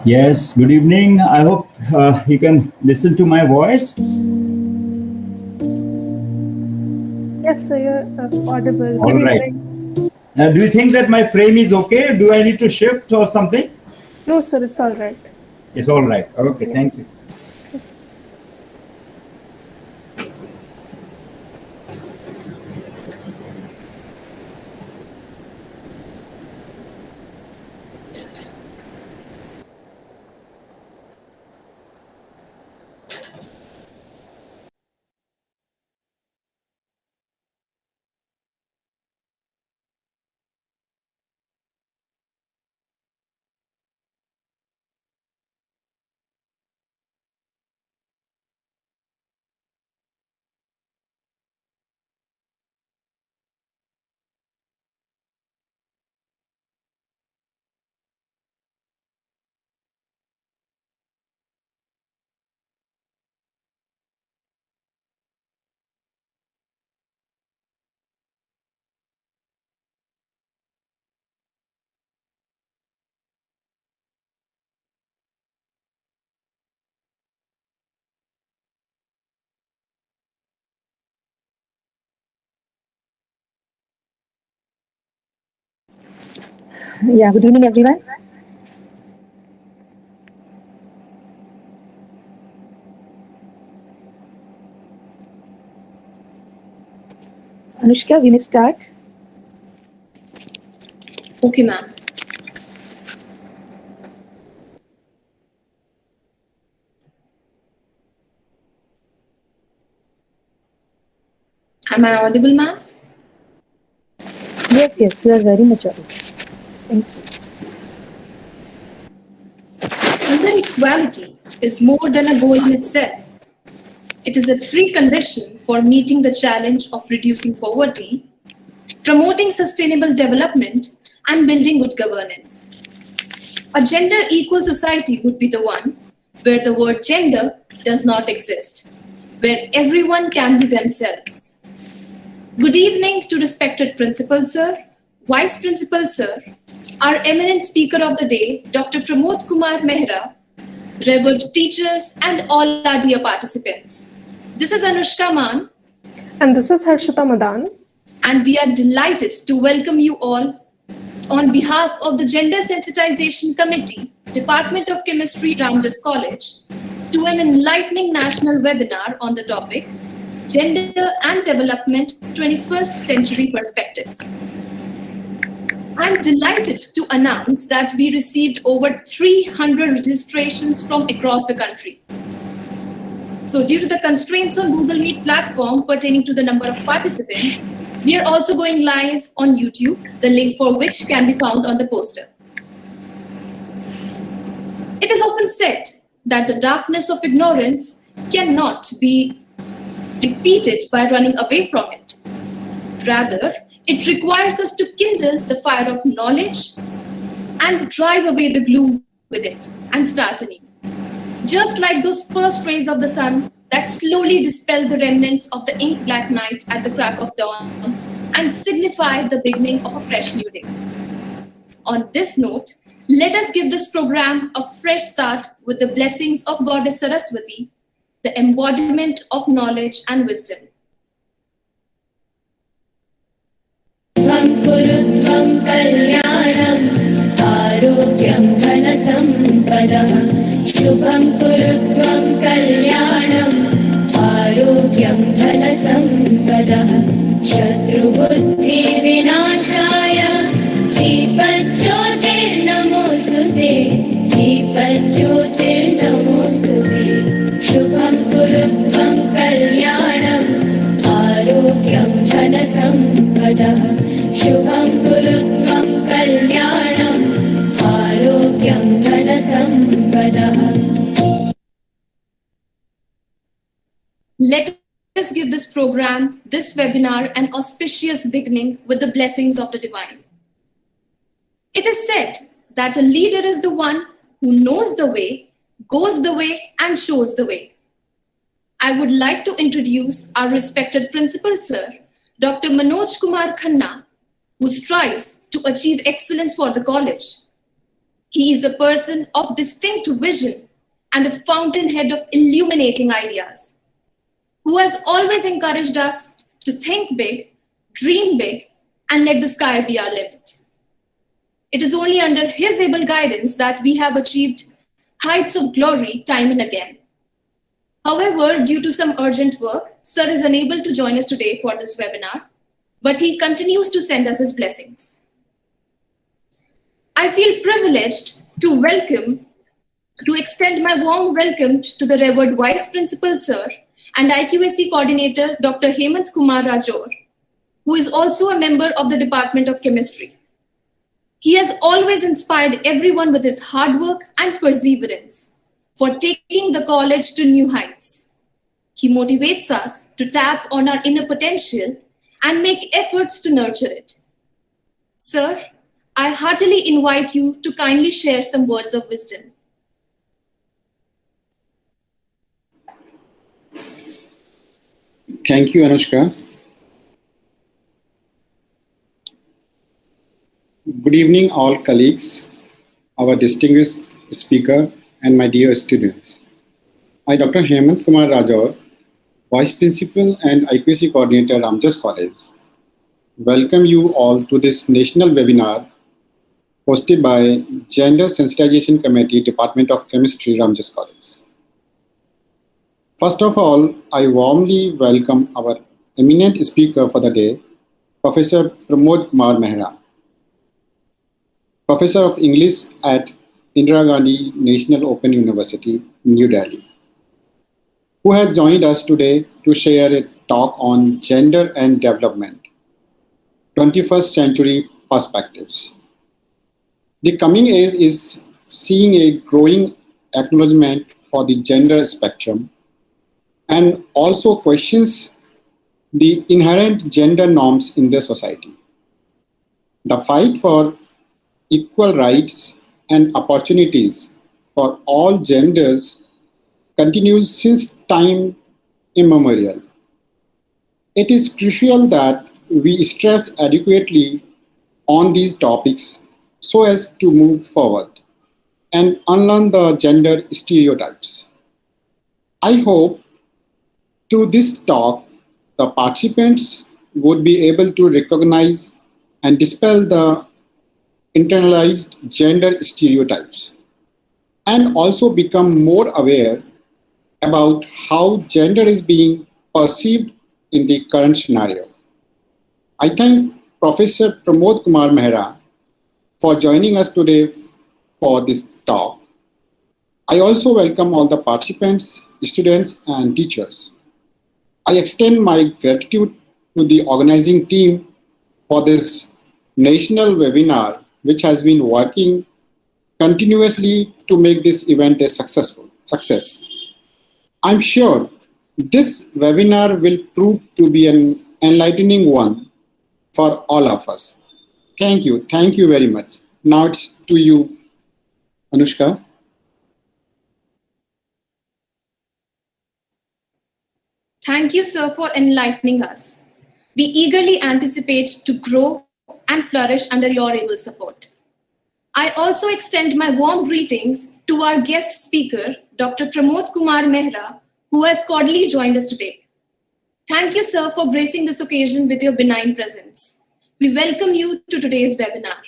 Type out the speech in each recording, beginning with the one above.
Yes, good evening. I hope you can listen to my voice. Yes, sir, you're audible. All Good right. evening. Do you think that my frame is okay? Do I need to shift or something? No, sir, it's all right. It's all right. Okay, thank Yes. you. Yeah, good evening, everyone. Anushka, we may start. Okay, ma'am. Am I audible, ma'am? Yes, you are very much audible. Thank you. Gender equality is more than a goal in itself. It is a precondition for meeting the challenge of reducing poverty, promoting sustainable development, and building good governance. A gender equal society would be the one where the word gender does not exist, where everyone can be themselves. Good evening to respected Principal Sir, Vice Principal Sir, our eminent speaker of the day, Dr. Pramod Kumar Mehra, revered teachers, and all our dear participants. This is Anushka Maan, And this is Harshita Madan. and we are delighted to welcome you all on behalf of the Gender Sensitization Committee, Department of Chemistry, Ramjas College, to an enlightening national webinar on the topic Gender and Development 21st Century Perspectives. I'm delighted to announce that we received over 300 registrations from across the country. So due to the constraints on Google Meet platform pertaining to the number of participants, we are also going live on YouTube, the link for which can be found on the poster. It is often said that the darkness of ignorance cannot be defeated by running away from it. Rather, it requires us to kindle the fire of knowledge and drive away the gloom with it and start anew. Just like those first rays of the sun that slowly dispel the remnants of the ink black night at the crack of dawn and signify the beginning of a fresh new day. On this note, let us give this program a fresh start with the blessings of Goddess Saraswati, the embodiment of knowledge and wisdom. कुरुत्वं कल्याणम् आरोग्यं धनसम्पदः शुभं कुरुत्वं कल्याणम् आरोग्यं धनसम्पदः शत्रुबुद्धिविनाशाय दीपज्योतिर्नमोऽस्तुते दीपज्योतिर्नमोऽस्तुते शुभं कुरुत्वं कल्याणम् आरोग्यं धनसम्पदः शुभं कुरुत्वं कल्याणम् आरोग्यं धनसम्पदः. Let us give this program, this webinar, an auspicious beginning with the blessings of the divine. It is said that a leader is the one who knows the way, goes the way, and shows the way. I would like to introduce our respected Principal Sir, Dr. Manoj Kumar Khanna, who strives to achieve excellence for the college. He is a person of distinct vision and a fountainhead of illuminating ideas, who has always encouraged us to think big, dream big, and let the sky be our limit. It is only under his able guidance that we have achieved heights of glory time and again. However, due to some urgent work, Sir is unable to join us today for this webinar, but he continues to send us his blessings. I feel privileged to extend my warm welcome to the Revered Vice Principal Sir and IQAC Coordinator Dr. Hemant Kumar Rajor, who is also a member of the Department of Chemistry. He has always inspired everyone with his hard work and perseverance for taking the college to new heights. He motivates us to tap on our inner potential and make efforts to nurture it. Sir, I heartily invite you to kindly share some words of wisdom. Thank you, Anushka. Good evening, all colleagues, our distinguished speaker, and my dear students. I, Dr. Hemant Kumar Rajor, Vice Principal and IQAC Coordinator, Ramjas College, welcome you all to this national webinar hosted by Gender Sensitization Committee, Department of Chemistry, Ramjas College. First of all, I warmly welcome our eminent speaker for the day, Professor Pramod Kumar Mehra, Professor of English at Indira Gandhi National Open University, New Delhi, who has joined us today to share a talk on gender and development, 21st century perspectives. The coming age is seeing a growing acknowledgement for the gender spectrum and also questions the inherent gender norms in the society. The fight for equal rights and opportunities for all genders continues since time immemorial. It is crucial that we stress adequately on these topics so as to move forward and unlearn the gender stereotypes. I hope through this talk, the participants would be able to recognize and dispel the internalized gender stereotypes and also become more aware about how gender is being perceived in the current scenario. I thank Professor Pramod Kumar Mehra for joining us today for this talk. I also welcome all the participants, students, and teachers. I extend my gratitude to the organizing team for this national webinar, which has been working continuously to make this event a success. I'm sure this webinar will prove to be an enlightening one for all of us. Thank you very much. Now it's to you, Anushka. Thank you, sir, for enlightening us. We eagerly anticipate to grow and flourish under your able support. I also extend my warm greetings to our guest speaker, Dr. Pramod Kumar Mehra, who has cordially joined us today. Thank you, sir, for gracing this occasion with your benign presence. We welcome you to today's webinar.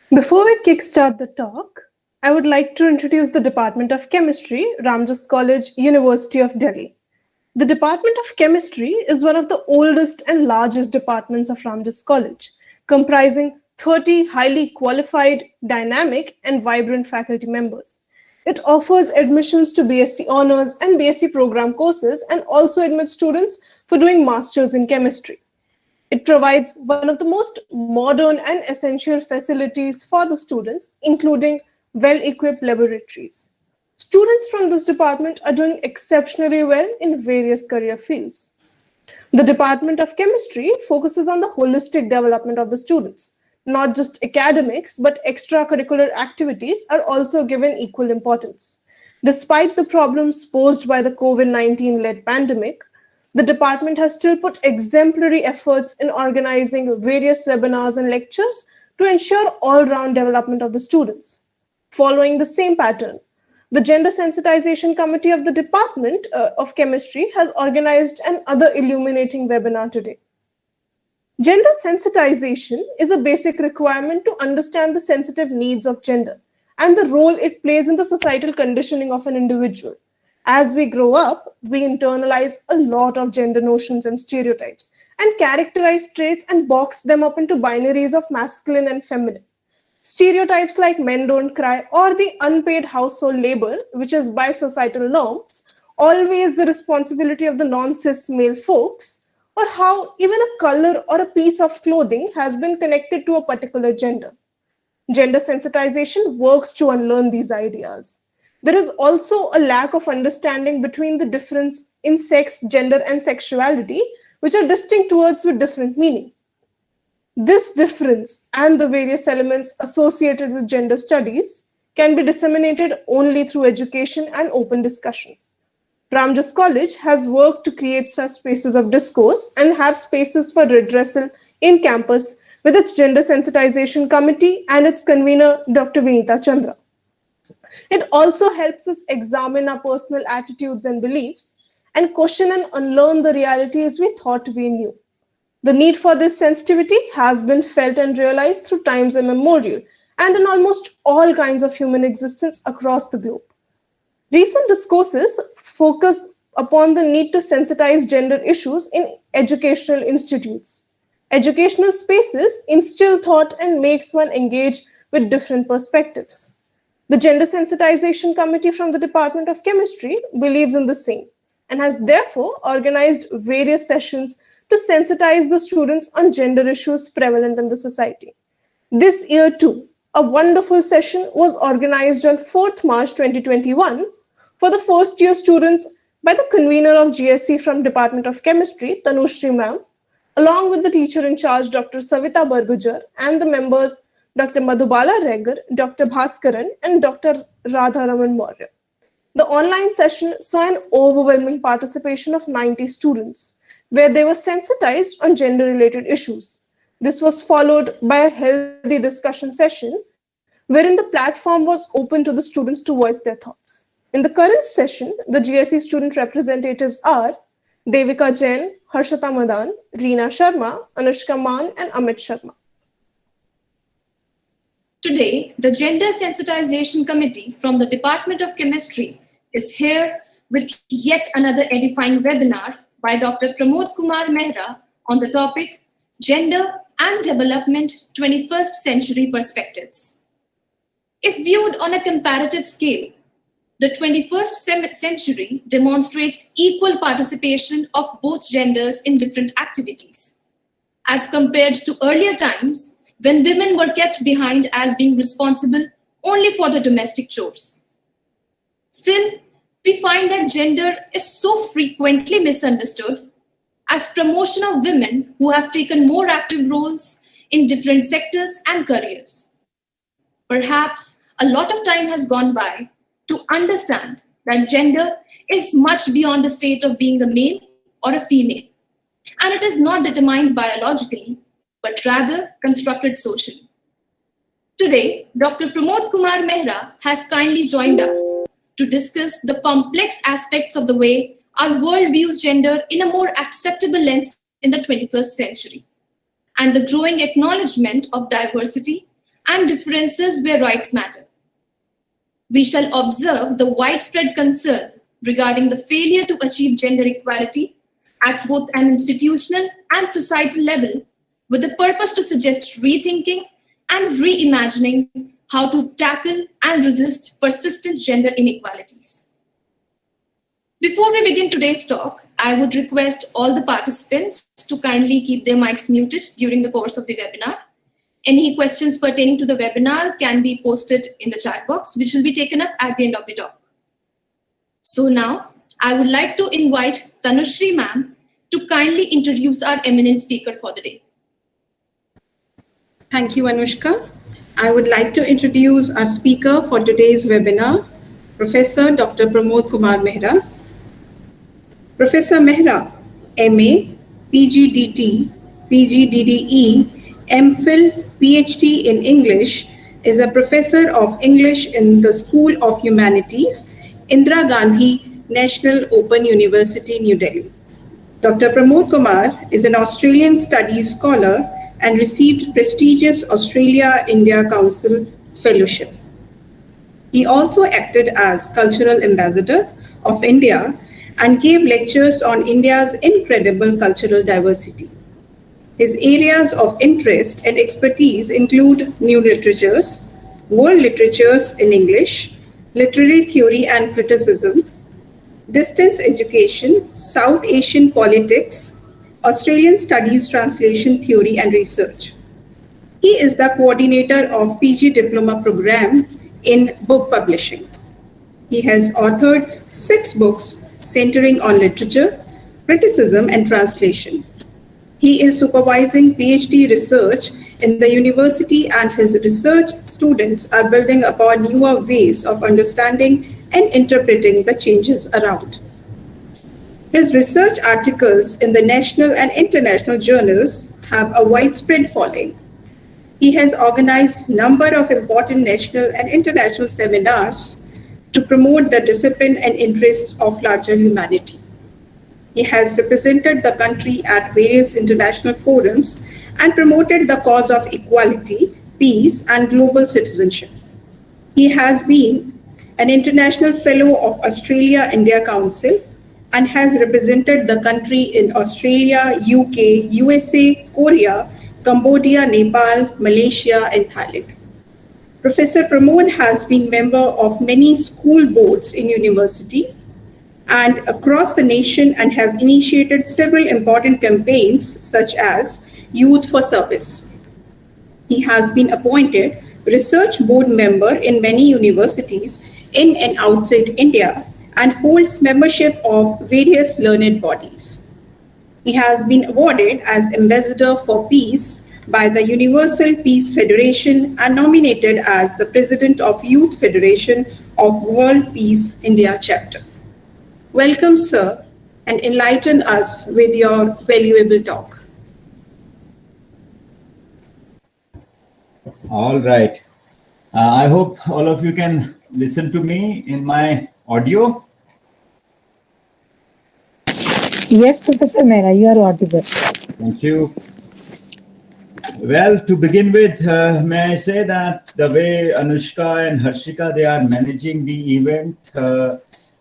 Before we kickstart the talk, I would like to introduce the Department of Chemistry, Ramjas College, University of Delhi. The Department of Chemistry is one of the oldest and largest departments of Ramjas College, comprising 30 highly qualified, dynamic, and vibrant faculty members. It offers admissions to BSc Honours and BSc program courses and also admits students for doing Masters in Chemistry. It provides one of the most modern and essential facilities for the students, including well-equipped laboratories. Students from this department are doing exceptionally well in various career fields. The Department of Chemistry focuses on the holistic development of the students. Not just academics, but extracurricular activities are also given equal importance. Despite the problems posed by the COVID-19-led pandemic, the department has still put exemplary efforts in organizing various webinars and lectures to ensure all-round development of the students. Following the same pattern, the Gender Sensitization Committee of the Department of Chemistry has organized another illuminating webinar today. Gender sensitization is a basic requirement to understand the sensitive needs of gender and the role it plays in the societal conditioning of an individual. As we grow up, we internalize a lot of gender notions and stereotypes and characterize traits and box them up into binaries of masculine and feminine. Stereotypes like men don't cry or the unpaid household labor, which is by societal norms, always the responsibility of the non-cis male folks, or how even a color or a piece of clothing has been connected to a particular gender. Gender sensitization works to unlearn these ideas. There is also a lack of understanding between the difference in sex, gender, and sexuality, which are distinct words with different meaning. This difference and the various elements associated with gender studies can be disseminated only through education and open discussion. Ramjas College has worked to create such spaces of discourse and have spaces for redressal in campus with its Gender Sensitization Committee and its convener, Dr. Vinita Chandra. It also helps us examine our personal attitudes and beliefs and question and unlearn the realities we thought we knew. The need for this sensitivity has been felt and realized through times immemorial and in almost all kinds of human existence across the globe. Recent discourses focus upon the need to sensitize gender issues in educational institutes. Educational spaces instill thought and makes one engage with different perspectives. The Gender Sensitization Committee from the Department of Chemistry believes in the same and has therefore organized various sessions to sensitize the students on gender issues prevalent in the society. This year too, a wonderful session was organized on 4th March 2021 for the first year students by the convener of GSC from Department of Chemistry, Tanushri ma'am, along with the teacher in charge, Dr. Savita Bargujar, and the members, Dr. Madhubala Regar, Dr. Bhaskaran, and Dr. Radharaman Maurya. The online session saw an overwhelming participation of 90 students, where they were sensitized on gender-related issues. This was followed by a healthy discussion session, wherein the platform was open to the students to voice their thoughts. In the current session, the GSC student representatives are Devika Jain, Harshata Madan, Reena Sharma, Anushka Maan, and Amit Sharma. Today, the Gender Sensitization Committee from the Department of Chemistry is here with yet another edifying webinar by Dr. Pramod Kumar Mehra on the topic Gender and Development 21st Century Perspectives. If viewed on a comparative scale, the 21st century demonstrates equal participation of both genders in different activities, as compared to earlier times when women were kept behind as being responsible only for the domestic chores. Still, we find that gender is so frequently misunderstood as promotion of women who have taken more active roles in different sectors and careers. Perhaps a lot of time has gone by to understand that gender is much beyond the state of being a male or a female, and it is not determined biologically, but rather constructed socially. Today, Dr. Pramod Kumar Mehra has kindly joined us to discuss the complex aspects of the way our world views gender in a more acceptable lens in the 21st century, and the growing acknowledgement of diversity and differences where rights matter. We shall observe the widespread concern regarding the failure to achieve gender equality at both an institutional and societal level, with the purpose to suggest rethinking and reimagining how to tackle and resist persistent gender inequalities. Before we begin today's talk, I would request all the participants to kindly keep their mics muted during the course of the webinar. Any questions pertaining to the webinar can be posted in the chat box, which will be taken up at the end of the talk. So now, I would like to invite Tanushri ma'am to kindly introduce our eminent speaker for the day. Thank you, Anushka. I would like to introduce our speaker for today's webinar, Professor Dr. Pramod Kumar Mehra. Professor Mehra, MA, PGDT, PGDDE, MPhil, PhD in English, is a professor of English in the School of Humanities, Indira Gandhi National Open University, New Delhi. Dr. Pramod Kumar is an Australian Studies Scholar and received prestigious Australia-India Council Fellowship. He also acted as Cultural Ambassador of India and gave lectures on India's incredible cultural diversity. His areas of interest and expertise include new literatures, world literatures in English, literary theory and criticism, distance education, South Asian politics, Australian studies translation theory and research. He is the coordinator of PG Diploma program in book publishing. He has authored 6 books centering on literature, criticism, and translation. He is supervising PhD research in the university, and his research students are building upon newer ways of understanding and interpreting the changes around. His research articles in the national and international journals have a widespread following. He has organized a number of important national and international seminars to promote the discipline and interests of larger humanity. He has represented the country at various international forums and promoted the cause of equality, peace, and global citizenship. He has been an International Fellow of Australia-India Council and has represented the country in Australia, UK, USA, Korea, Cambodia, Nepal, Malaysia, and Thailand. Professor Pramod has been member of many school boards in universities and across the nation and has initiated several important campaigns such as Youth for Service. He has been appointed research board member in many universities in and outside India and holds membership of various learned bodies. He has been awarded as Ambassador for Peace by the Universal Peace Federation and nominated as the President of Youth Federation of World Peace India Chapter. Welcome, sir, and enlighten us with your valuable talk. All right. I hope all of you can listen to me in my audio. Yes, Professor Mehra, you are audible. Thank you. Well, to begin with, may I say that the way Anushka and Harshika, they are managing the event,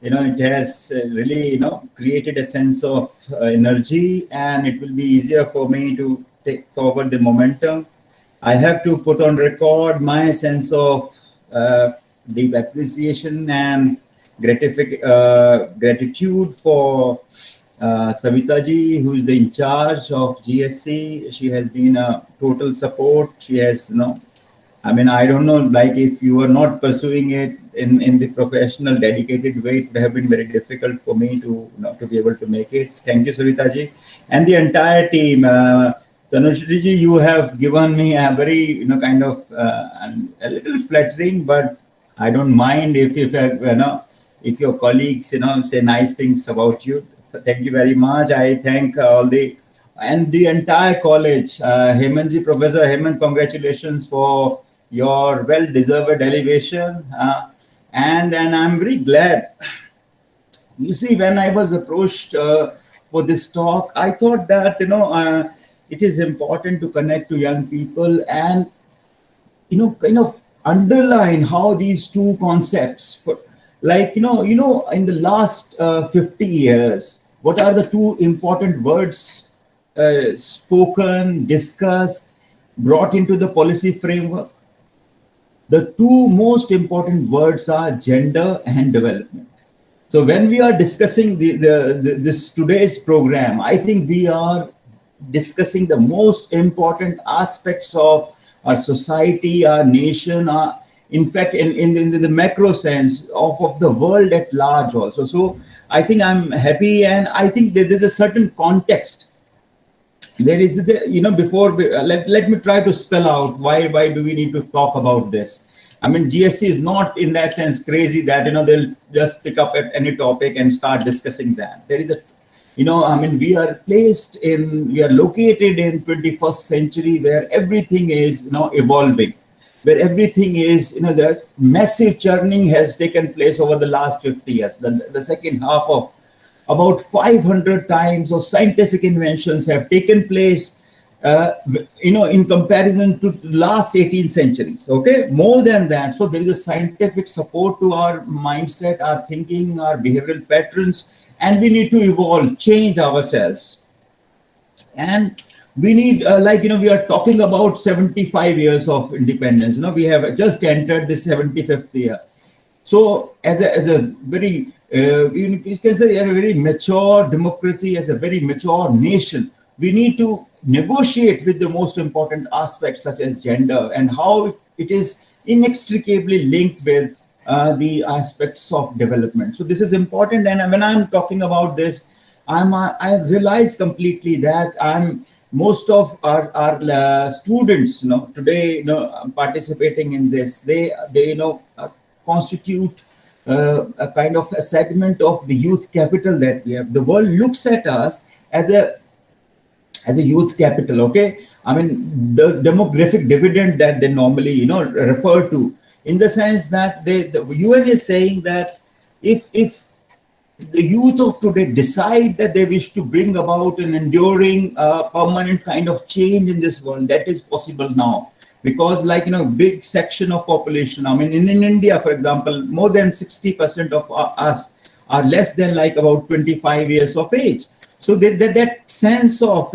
it has really, created a sense of energy, and it will be easier for me to take forward the momentum. I have to put on record my sense of deep appreciation and gratitude for Savita ji, who is the in charge of GSC. She has been a total support. She has, I don't know, like if you are not pursuing it in the professional, dedicated way, it would have been very difficult for me to be able to make it. Thank you, Savita ji, and the entire team. Tanushri ji, you have given me a very, a little flattering, but I don't mind if your colleagues, say nice things about you. Thank you very much. I thank all the entire college. Hemant ji, Professor Hemant, congratulations for your well-deserved elevation. And I'm very glad. You see, when I was approached for this talk, I thought that, it is important to connect to young people and, kind of underline how these two concepts, in the last 50 years, what are the two important words spoken, discussed, brought into the policy framework? The two most important words are gender and development. So when we are discussing this today's program, I think we are discussing the most important aspects of our society, our nation, in fact, in the macro sense of the world at large also. So I think I'm happy, and I think that there's a certain context. There is, before, let me try to spell out why do we need to talk about this. GSC is not in that sense crazy that, they'll just pick up at any topic and start discussing that. There is we are located in 21st century where everything is, evolving, where everything is, the massive churning has taken place over the last 50 years. The second half of about 500 times of scientific inventions have taken place, in comparison to the last 18 centuries. Okay, more than that. So there is a scientific support to our mindset, our thinking, our behavioral patterns, and we need to evolve, change ourselves. And we need, we are talking about 75 years of independence. We have just entered the 75th year. So as a very, you can say, a very mature democracy, as a very mature nation, we need to negotiate with the most important aspects such as gender and how it is inextricably linked with the aspects of development. So this is important. And when I'm talking about this, I have realized completely that most of our students, today, participating in this, they constitute a kind of a segment of the youth capital that we have. The world looks at us as a youth capital. Okay, the demographic dividend that they normally refer to, in the sense that the UN is saying that if the youth of today decide that they wish to bring about an enduring, permanent kind of change in this world, that is possible now. Because big section of population, in India, for example, more than 60% of us are less than about 25 years of age. So that sense of,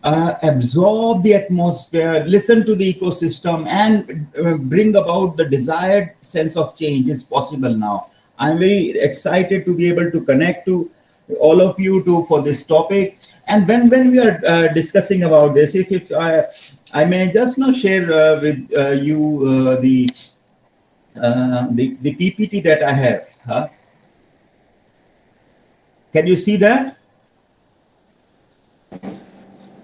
absorb the atmosphere, listen to the ecosystem, and bring about the desired sense of change is possible now. I'm very excited to be able to connect to all of you for this topic. And when we are discussing about this, if I may just now share with you the PPT that I have. Huh? Can you see that?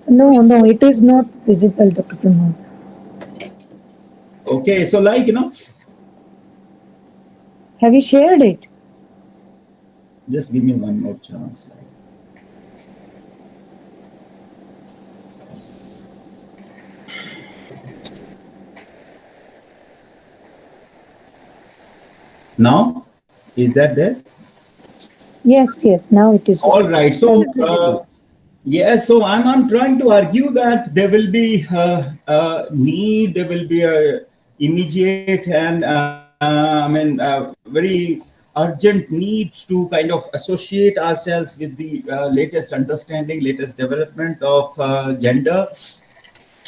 No, it is not visible, Dr. Pramod. Okay, so Have you shared it? just give me one more chance. Now, is that there? Yes, now it is visible. All right. So, so I'm trying to argue that there will be a need, there will be a immediate and very urgent need to kind of associate ourselves with the latest understanding, latest development of gender.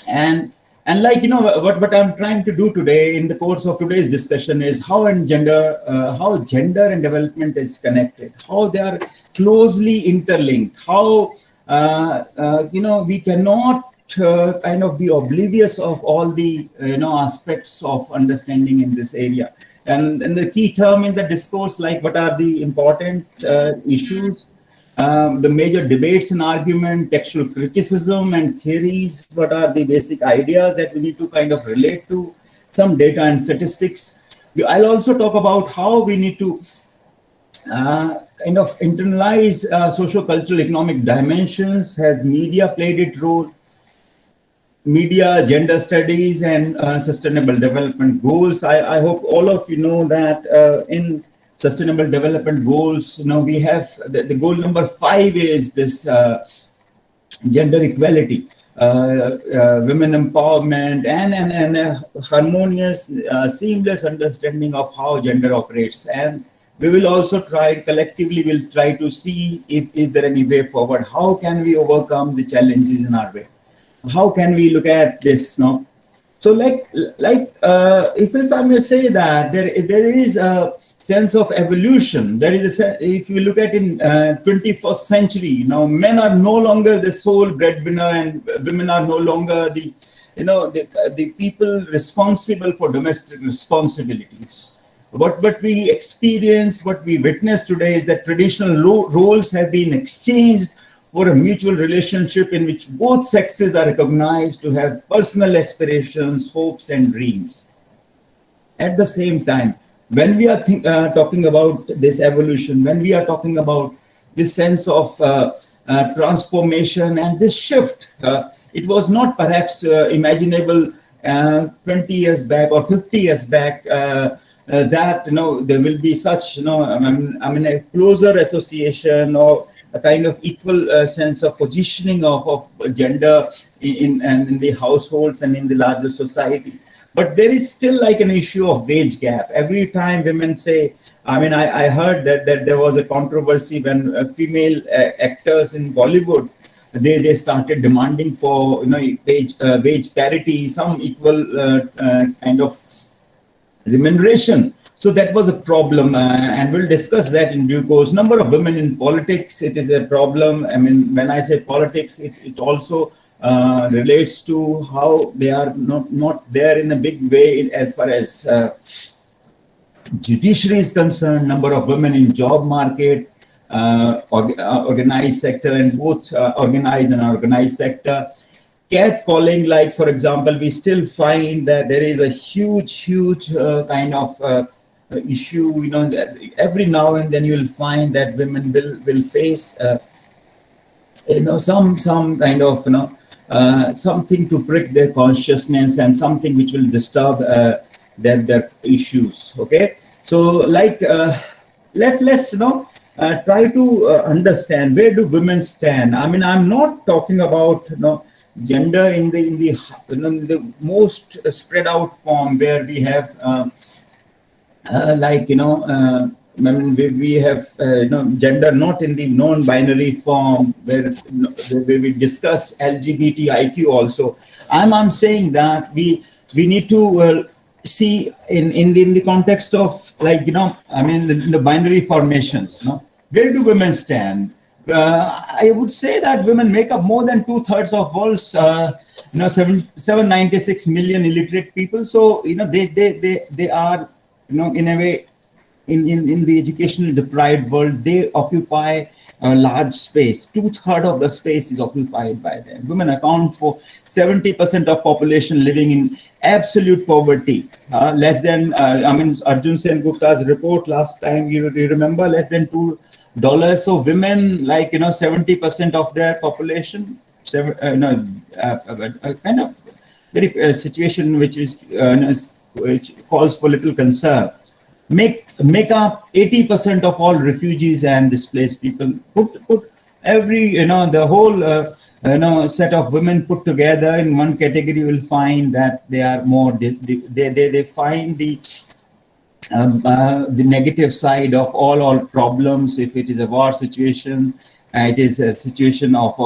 And what I'm trying to do today in the course of today's discussion is how gender and development is connected, how they are closely interlinked, how we cannot kind of be oblivious of all the aspects of understanding in this area. And the key term in the discourse, what are the important issues, the major debates and argument, textual criticism and theories, what are the basic ideas that we need to kind of relate to, some data and statistics. I'll also talk about how we need to kind of internalize socio-cultural economic dimensions. Has media played its role? Media, gender studies, and sustainable development goals. I hope all of you know that in Sustainable Development Goals, we have the goal number 5 is this gender equality, women empowerment, and a harmonious, seamless understanding of how gender operates. And we will also collectively to see if is there any way forward. How can we overcome the challenges in our way? How can we look at this now? So if I may say that there is a sense of evolution. There is if you look at in 21st century, men are no longer the sole breadwinner and women are no longer the people responsible for domestic responsibilities. What we experience, what we witness today is that traditional roles have been exchanged for a mutual relationship in which both sexes are recognized to have personal aspirations, hopes, and dreams. At the same time, when we are talking about this evolution, when we are talking about this sense of transformation and this shift. It was not perhaps imaginable 20 years back or 50 years back that there will be such I mean a closer association or a kind of equal sense of positioning of gender in the households and in the larger society. But there is still like an issue of wage gap. Every time women say, I mean, I heard that there was a controversy when female actors in Bollywood, they started demanding for wage parity, some equal kind of remuneration. So that was a problem, and we'll discuss that in due course. Number of women in politics, it is a problem. I mean, when I say politics, it also relates to how they are not there in a big way as far as judiciary is concerned. Number of women in job market, organized sector, and both organized and unorganized sector. Catcalling, like for example, we still find that there is a huge kind of issue. That every now and then you will find that women will face some kind of something to prick their consciousness and something which will disturb their issues. Okay, so like let's try to understand where do women stand. I mean, I'm not talking about gender in the most spread out form where we have we have gender not in the non-binary form where we discuss LGBTIQ also. I'm saying that we need to see in the context of I mean the binary formations. Where do women stand? I would say that women make up more than 2/3 of world's 796 million illiterate people. So they are in a way in the educational deprived world, they occupy a large space. 2/3 of the space is occupied by them. Women account for 70% of population living in absolute poverty. Less than I mean Arjun Sen Gupta's report last time, you remember, less than $2. So women, 70% of their population, kind of very situation which calls for little concern. Make up 80% of all refugees and displaced people. Put every the whole set of women put together in one category, you will find that they are more. They find the negative side of all problems. If it is a war situation, it is a situation of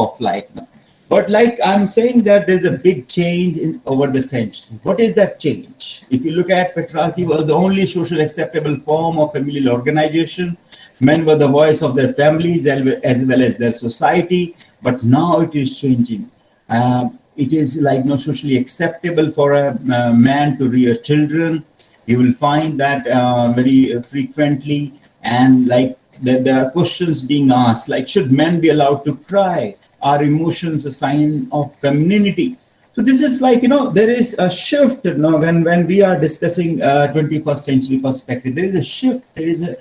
but I'm saying that there's a big change over the century. What is that change? If you look at patriarchy was the only social acceptable form of familial organization. Men were the voice of their families as well as their society. But now it is changing. It is socially acceptable for a man to rear children. You will find that very frequently, and there are questions being asked, should men be allowed to cry? Are emotions a sign of femininity? So this is there is a shift when we are discussing 21st century perspective. There is a shift. There is a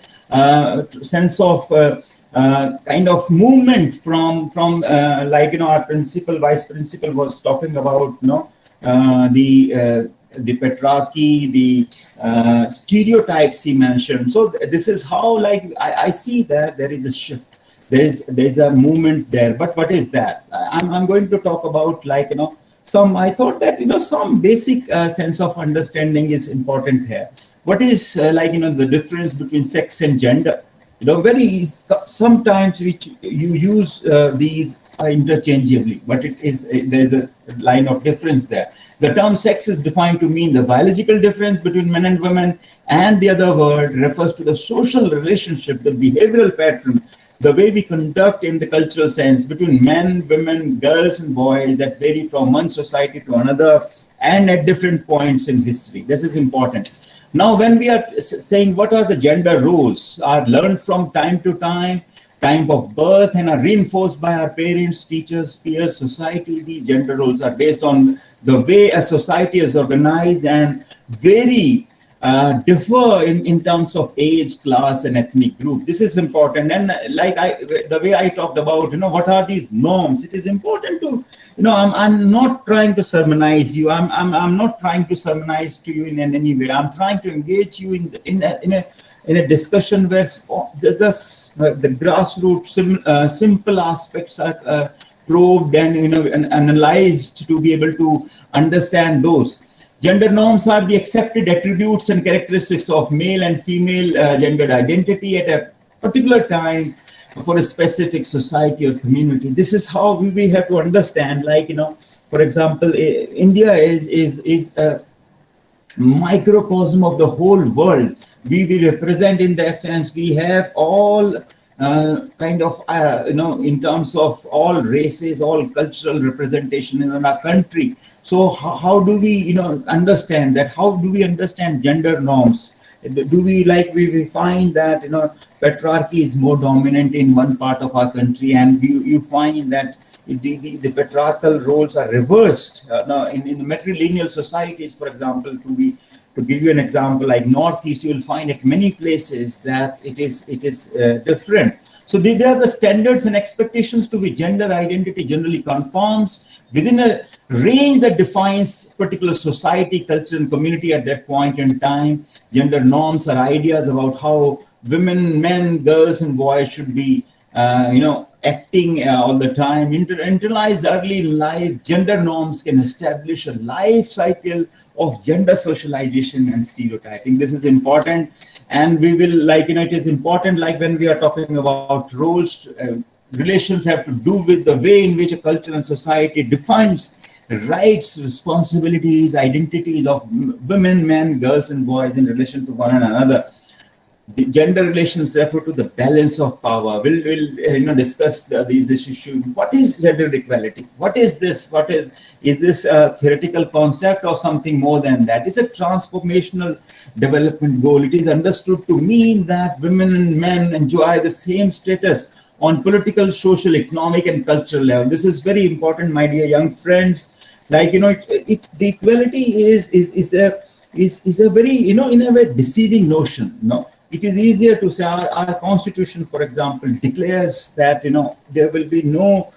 sense of kind of movement from our vice principal was talking about the patriarchy, the stereotypes he mentioned. So this is how I see that there is a shift. There's a movement there. But what is that? I'm going to talk about some. I thought that some basic sense of understanding is important here. What is the difference between sex and gender? Very sometimes which you use these interchangeably, but there's a line of difference there. The term sex is defined to mean the biological difference between men and women, and the other word refers to the social relationship, the behavioral pattern, the way we conduct in the cultural sense between men, women, girls, and boys that vary from one society to another and at different points in history. This is important. Now, when we are saying what are the gender roles, are learned from time to time of birth, and are reinforced by our parents, teachers, peers, society. These gender roles are based on the way a society is organized and vary differ in terms of age, class, and ethnic group. This is important. And the way I talked about, what are these norms? It is important to, I'm not trying to sermonize you. I'm not trying to sermonize to you in any way. I'm trying to engage you in a discussion where the grassroots simple aspects are probed and analyzed to be able to understand those. Gender norms are the accepted attributes and characteristics of male and female gendered identity at a particular time for a specific society or community. This is how we have to understand, for example, India is a microcosm of the whole world. We represent, in that sense, we have all in terms of all races, all cultural representation in our country. So how do we, understand that? How do we understand gender norms? Do we find that, patriarchy is more dominant in one part of our country, and you find that the patriarchal roles are reversed. Now, in the matrilineal societies, for example, to give you an example, like Northeast, you will find at many places that it is different. So they are the standards and expectations to which gender identity generally conforms within a range that defines particular society, culture, and community at that point in time. Gender norms are ideas about how women, men, girls, and boys should be, acting all the time. Internalized early in life, gender norms can establish a life cycle of gender socialization and stereotyping. This is important. And we will, it is important, when we are talking about roles, relations have to do with the way in which a culture and society defines rights, responsibilities, identities of women, men, girls, and boys in relation to one another. The gender relations refer to the balance of power. We'll discuss these issues. What is gender equality? What is this? Is this a theoretical concept or something more than that? It's a transformational development goal. It is understood to mean that women and men enjoy the same status on political, social, economic, and cultural level. This is very important, my dear young friends. The equality is a very, in a way, deceiving notion. It is easier to say our constitution, for example, declares that there will be no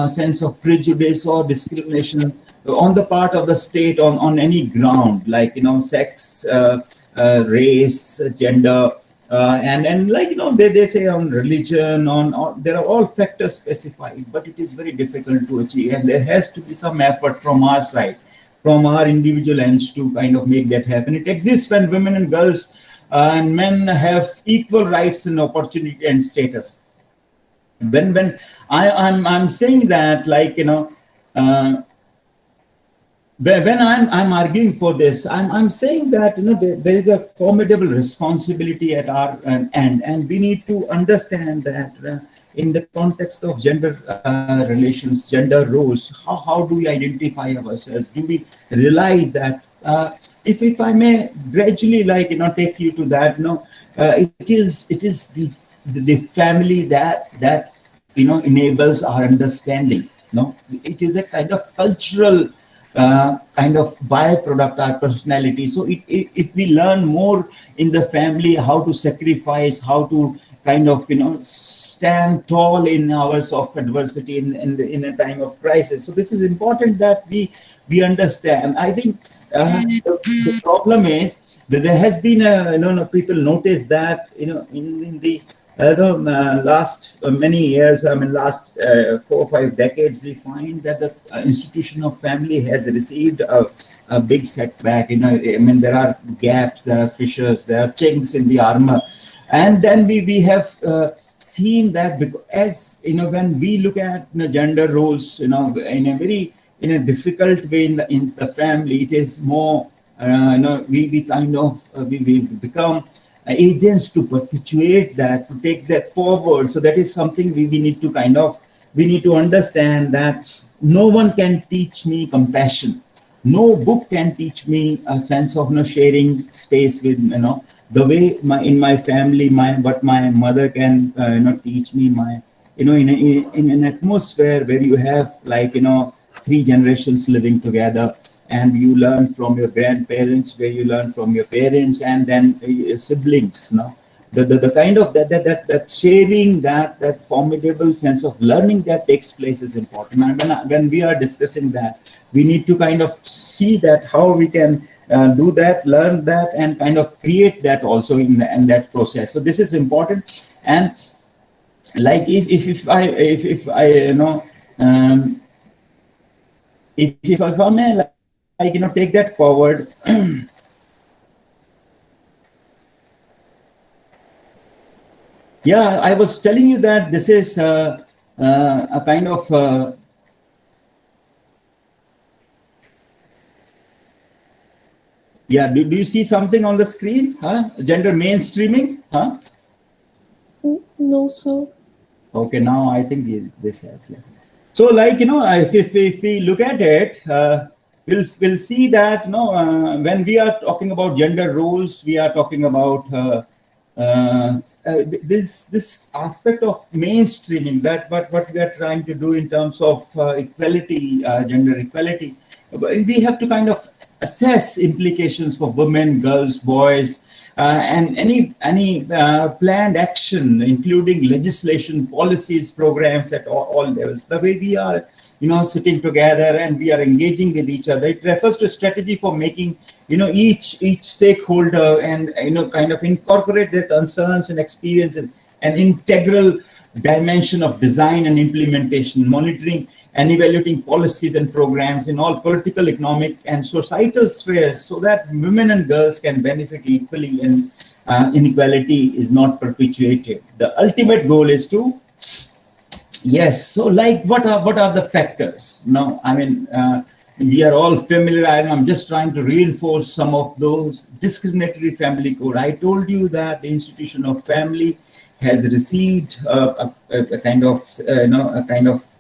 sense of prejudice or discrimination on the part of the state on any ground, sex, race, gender, and they say on religion, there are all factors specified, but it is very difficult to achieve, and there has to be some effort from our side, from our individual ends to kind of make that happen. It exists when women and girls and men have equal rights and opportunity and status. When I'm saying that, when I'm arguing for this, I'm saying that there is a formidable responsibility at our end, and we need to understand that in the context of gender relations, gender roles, how do we identify ourselves? Do we realize that? If I may gradually take you to that, it is the family that enables our understanding. It is a kind of cultural kind of byproduct, our personality. So if we learn more in the family how to sacrifice, how to kind of stand tall in hours of adversity, in a time of crisis. So this is important that we understand. I think the problem is that there has been people notice that in the last many years, last 4 or 5 decades, we find that the institution of family has received a big setback. There are gaps, there are fissures, there are chinks in the armor, and then we have seen that as when we look at gender roles, in a difficult way in the family, it is more we become agents to perpetuate that, to take that forward. So that is something we need to understand, that no one can teach me compassion. No book can teach me a sense of sharing space with the way in my family, what my mother can teach me, in an atmosphere where you have 3 generations living together, and you learn from your grandparents, where you learn from your parents, and then your siblings. No, the kind of that sharing, that formidable sense of learning that takes place is important. And when we are discussing that, we need to kind of see that how we can do that, learn that, and kind of create that also in that process. So this is important. And like if I if I may, like take that forward. Yeah, I was telling you that this is a kind of yeah. Do you see something on the screen? Huh? Gender mainstreaming? Huh? No, sir. Okay, now I think this has. Yeah. So, like if we look at it, we'll see that when we are talking about gender roles, we are talking about this aspect of mainstreaming, that what we are trying to do in terms of equality, gender equality. We have to kind of assess implications for women, girls, boys, and any planned action, including legislation, policies, programs at all levels. The way we are sitting together and we are engaging with each other, it refers to a strategy for making each stakeholder and kind of incorporate their concerns and experiences, an integral dimension of design and implementation, monitoring and evaluating policies and programs in all political, economic, and societal spheres, so that women and girls can benefit equally and inequality is not perpetuated. The ultimate goal is to, yes. So, like, what are the factors? Now, I mean, we are all familiar. I'm just trying to reinforce some of those. Discriminatory family code. I told you that the institution of family has received a kind of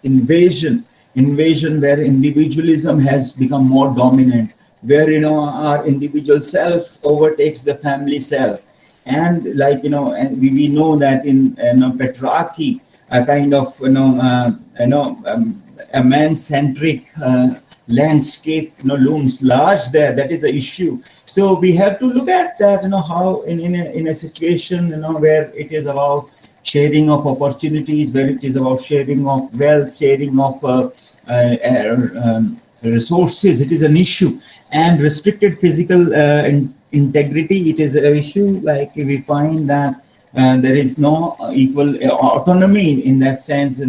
invasion where individualism has become more dominant, where our individual self overtakes the family self, and and we know that in patriarchy, a kind of a man-centric landscape looms large there. That is the issue. So we have to look at that, how in a situation where it is about sharing of opportunities, where it is about sharing of wealth, sharing of resources, it is an issue. And restricted physical integrity, it is an issue. Like, we find that there is no equal autonomy in that sense,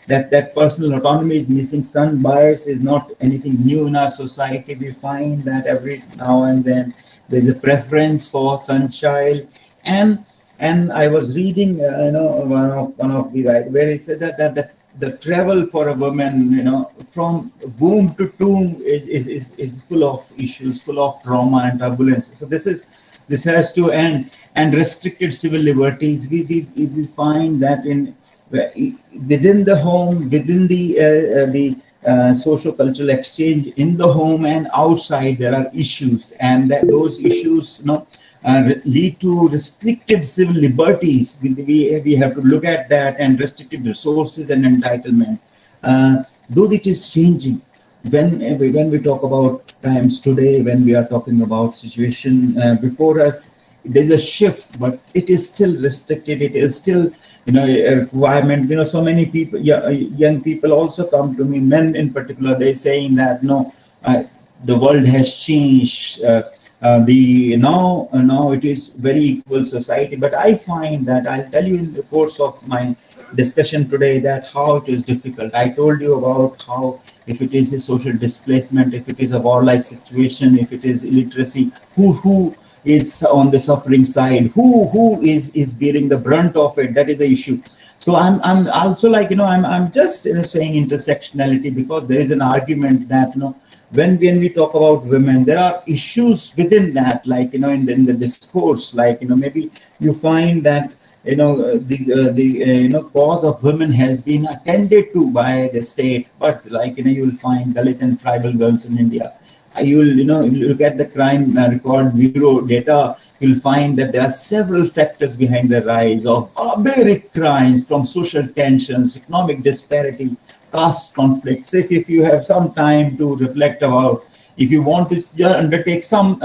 that personal autonomy is missing. Son bias is not anything new in our society. We find that every now and then there's a preference for son child. And I was reading one of the right where he said that the travel for a woman from womb to tomb is full of issues, full of trauma and turbulence. So this has to end. And restricted civil liberties, we find that within the home, within the socio-cultural exchange in the home and outside, there are issues, and that those issues lead to restricted civil liberties. We have to look at that, and restricted resources and entitlement. Though it is changing, when we talk about times today, when we are talking about situation before us, there's a shift, but it is still restricted. It is still a requirement. So many people, young people also come to me, men in particular. They're saying that the world has changed. Now it is very equal society. But I find that, I'll tell you in the course of my discussion today, that how it is difficult. I told you about how, if it is a social displacement, if it is a warlike situation, if it is illiteracy, who is on the suffering side, who is bearing the brunt of it, that is the issue. So I'm also I'm just saying intersectionality, because there is an argument that when we talk about women, there are issues within that, in the discourse, maybe you find that the cause of women has been attended to by the state, but you will find Dalit and tribal girls in India. You will look at the crime record bureau data, you'll find that there are several factors behind the rise of barbaric crimes, from social tensions, economic disparity, caste conflicts. If you have some time to reflect about If you want to undertake some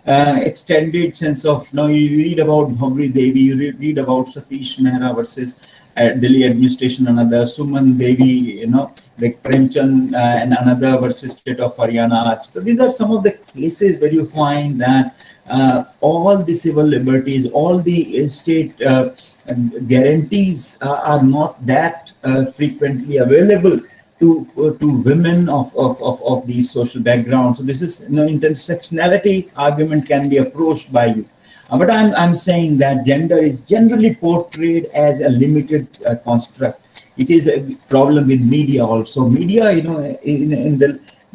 extended sense of, you read about Bhavri Devi, you read about Satish Mehra versus Delhi administration, another Suman Devi, like Premchand and another versus state of Haryana. So these are some of the cases where you find that all the civil liberties, all the state guarantees are not that frequently available to women of these social backgrounds. So this is, intersectionality argument can be approached by you. But I'm saying that gender is generally portrayed as a limited construct. It is a problem with media also. Media,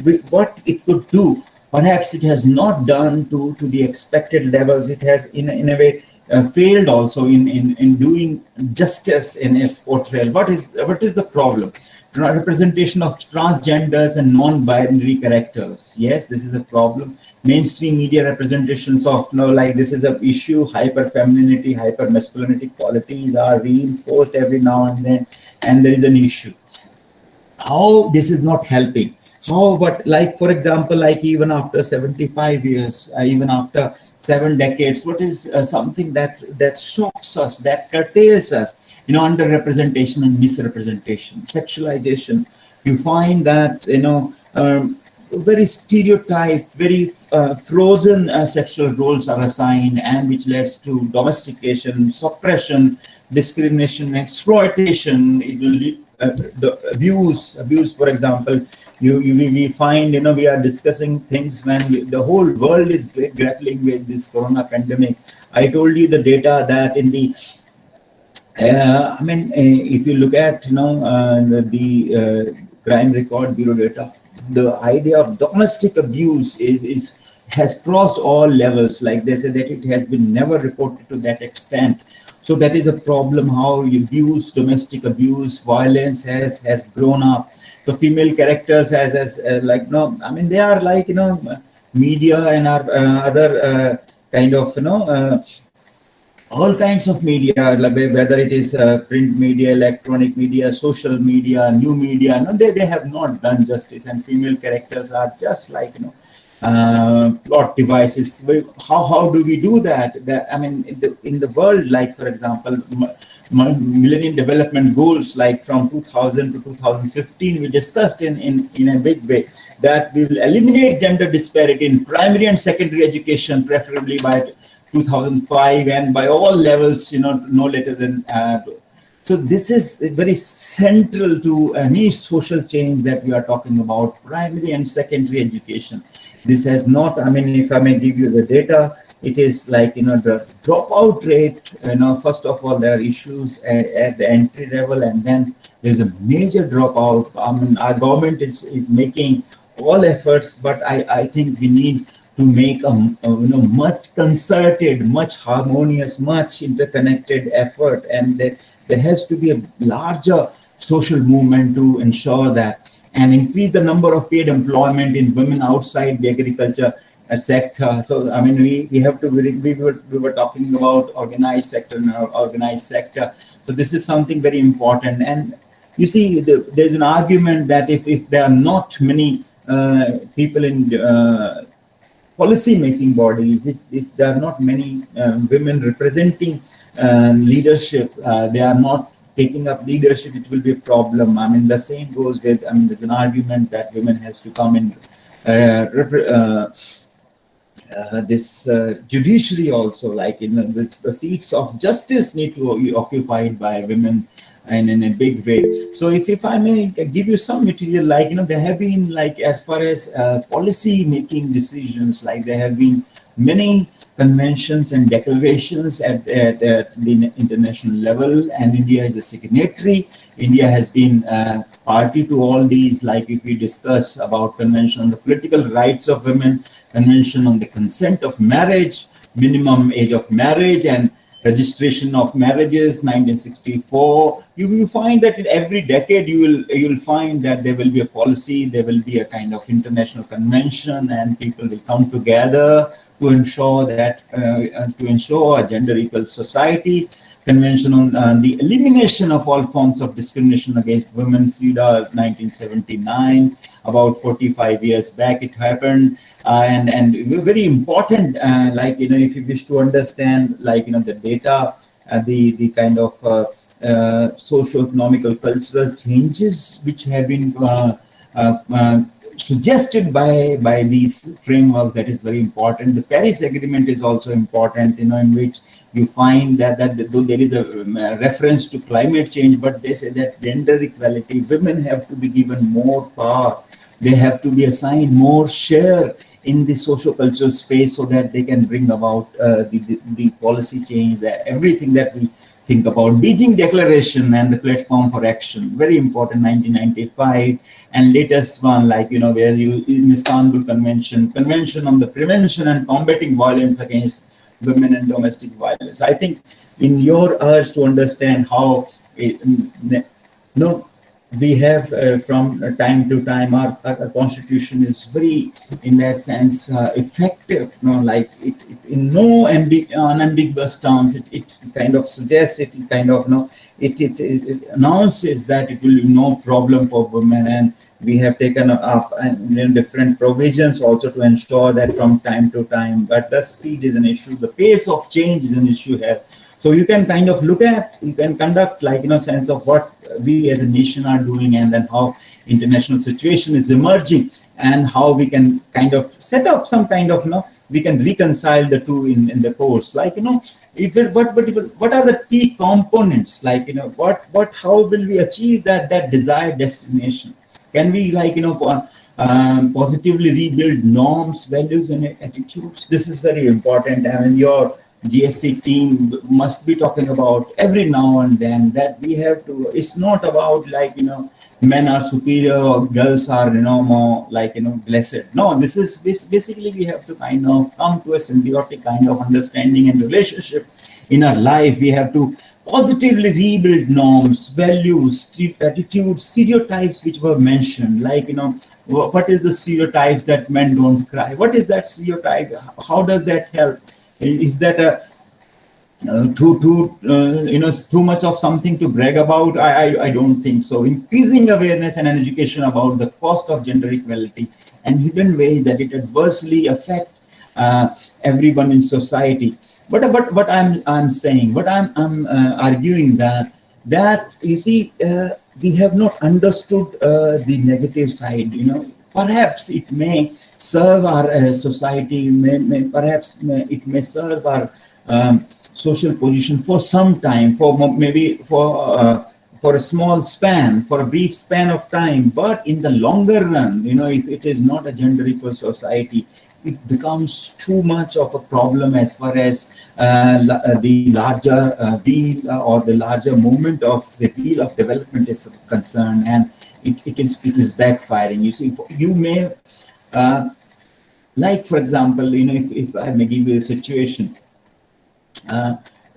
with what it could do, perhaps it has not done to the expected levels. It has, in a way, failed also in doing justice in its portrayal. What is the problem? Representation of transgenders and non-binary characters. Yes, this is a problem. Mainstream media representations of, like this is an issue, hyper-femininity, hyper-masculinity qualities are reinforced every now and then, and there is an issue. How this is not helping? How, but like, for example, like even after 75 years, even after 7 decades, what is something that shocks us, that curtails us? Underrepresentation and misrepresentation, sexualization. You find that, very stereotyped, very frozen sexual roles are assigned, and which leads to domestication, suppression, discrimination, exploitation. It will lead the abuse. For example, we find, we are discussing things when the whole world is grappling with this corona pandemic. I told you the data that in the if you look at the crime record bureau data, the idea of domestic abuse has crossed all levels. Like they say that it has been never reported to that extent. So that is a problem. How domestic abuse, violence has grown up. So female characters they are like media and other kind of all kinds of media, whether it is print media, electronic media, social media, new media. They have not done justice, and female characters are just like plot devices. How do we do that? In the world, like for example, Millennium Development Goals, like from 2000 to 2015, we discussed in a big way that we will eliminate gender disparity in primary and secondary education, preferably by 2005, and by all levels, no later than. So this is very central to any social change that we are talking about, primary and secondary education. This has not, if I may give you the data, it is like, the dropout rate, first of all, there are issues at the entry level, and then there's a major dropout. Our government is making all efforts, but I think we need to make a much concerted, much harmonious, much interconnected effort, and there has to be a larger social movement to ensure that, and increase the number of paid employment in women outside the agriculture sector. So we have to. We were talking about organized sector and organized sector. So this is something very important. And you see, there's an argument that if there are not many people in policy making bodies, if there are not many women representing leadership, they are not taking up leadership, it will be a problem. The same goes with, there's an argument that women has to come in this judiciary also, like the seats of justice need to be occupied by women, and in a big way. So if I may give you some material, like there have been, like as far as policy making decisions, like there have been many conventions and declarations at the international level, and India is a signatory. India has been party to all these, like if we discuss about Convention on the Political Rights of Women, Convention on the Consent of Marriage, Minimum Age of Marriage, and Registration of Marriages, 1964. You will find that in every decade you will find that there will be a policy, there will be a kind of international convention, and people will come together to ensure that to ensure a gender equal society. Convention on the elimination of all forms of discrimination against women, CEDAW 1979, about 45 years back it happened. And very important, like, if you wish to understand, like, the data, the kind of socio-economical cultural changes which have been suggested by these frameworks, that is very important. The Paris Agreement is also important, in which you find that though there is a reference to climate change, but they say that gender equality, women have to be given more power, they have to be assigned more share in the socio-cultural space, so that they can bring about the policy change, everything that we think about. Beijing Declaration and the Platform for Action, very important, 1995, and latest one, like, where in Istanbul Convention on the Prevention and Combating Violence Against Women and Domestic Violence. I think in your urge to understand how we have from time to time, our constitution is very, in that sense, effective. Like it in no unambiguous terms, it kind of suggests, it kind of it announces that it will be no problem for women, and we have taken up different provisions also to ensure that from time to time. But the speed is an issue, the pace of change is an issue here. So you can kind of you can conduct, like, sense of what we as a nation are doing, and then how international situation is emerging, and how we can kind of set up some kind of, we can reconcile the two in the course. Like, what are the key components? Like, how will we achieve that desired destination? Can we, like, positively rebuild norms, values, and attitudes? This is very important. And your GSC team must be talking about every now and then that we have to, it's not about, like, men are superior or girls are, more, like, blessed. No, this is basically we have to kind of come to a symbiotic kind of understanding and relationship in our life. We have to positively rebuild norms, values, attitudes, stereotypes which were mentioned. Like, what is the stereotypes that men don't cry? What is that stereotype? How does that help? Is that too much of something to brag about? I don't think so. Increasing awareness and education about the cost of gender equality and hidden ways that it adversely affect everyone in society. But what I'm saying, what I'm arguing that you see, we have not understood the negative side. Perhaps it may serve our society, perhaps it may serve our social position for some time, maybe for a small span, for a brief span of time. But in the longer run, if it is not a gender equal society, it becomes too much of a problem as far as the larger wheel or the larger movement of the wheel of development is concerned, and it is backfiring. You see, you may like, for example, if I may give you a situation,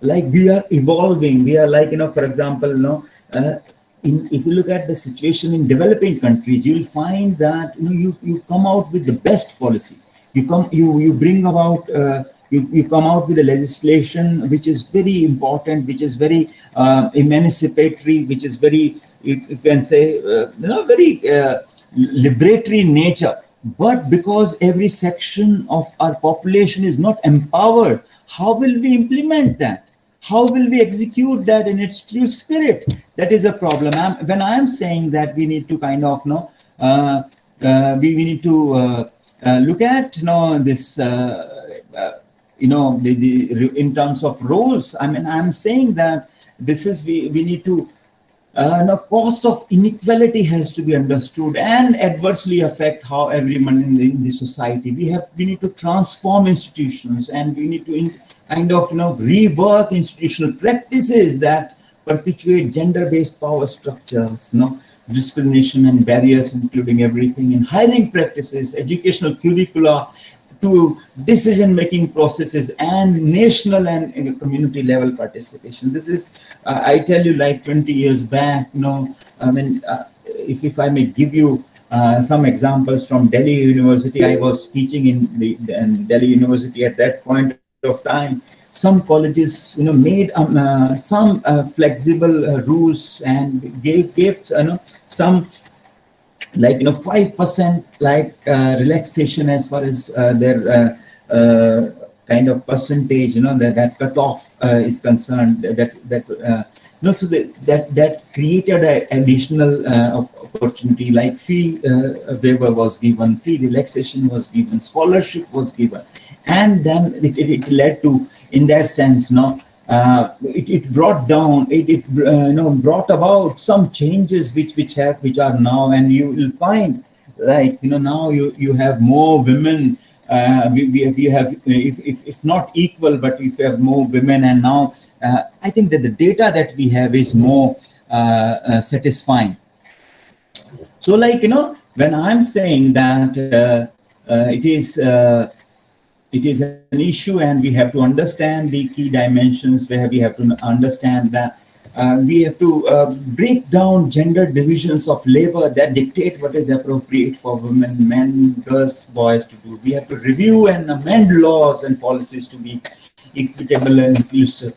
like we are evolving, we are like, for example, if you look at the situation in developing countries, you'll find that you come out with the best policy. You bring about you come out with a legislation which is very important, which is very emancipatory, which is very, you can say, very liberatory in nature. But because every section of our population is not empowered, how will we implement that? How will we execute that in its true spirit? That is a problem. When I am saying that we need to kind of we need to look at this in terms of roles. I mean, I'm saying that this is we need to cost of inequality has to be understood and adversely affect how everyone in the society. We need to transform institutions, and we need to kind of rework institutional practices that perpetuate gender-based power structures, discrimination and barriers, including everything in hiring practices, educational curricula, to decision-making processes, and national and community level participation. This is, I tell you, like 20 years back, I mean, if I may give you some examples from Delhi University. I was teaching in Delhi University at that point of time. Some colleges, made some flexible rules and gave some 5% relaxation as far as their kind of percentage, that cutoff is concerned. So that created an additional opportunity, like fee waiver was given, fee relaxation was given, scholarship was given, and then it led to, in that sense, it brought down, brought about some changes which are now, and you will find, now you have more women. We have, if not equal, but if you have more women, and now I think that the data that we have is more satisfying. So, when I'm saying that it is an issue, and we have to understand the key dimensions, where we have to understand that we have to break down gender divisions of labor that dictate what is appropriate for women, men, girls, boys to do. We have to review and amend laws and policies to be equitable and inclusive.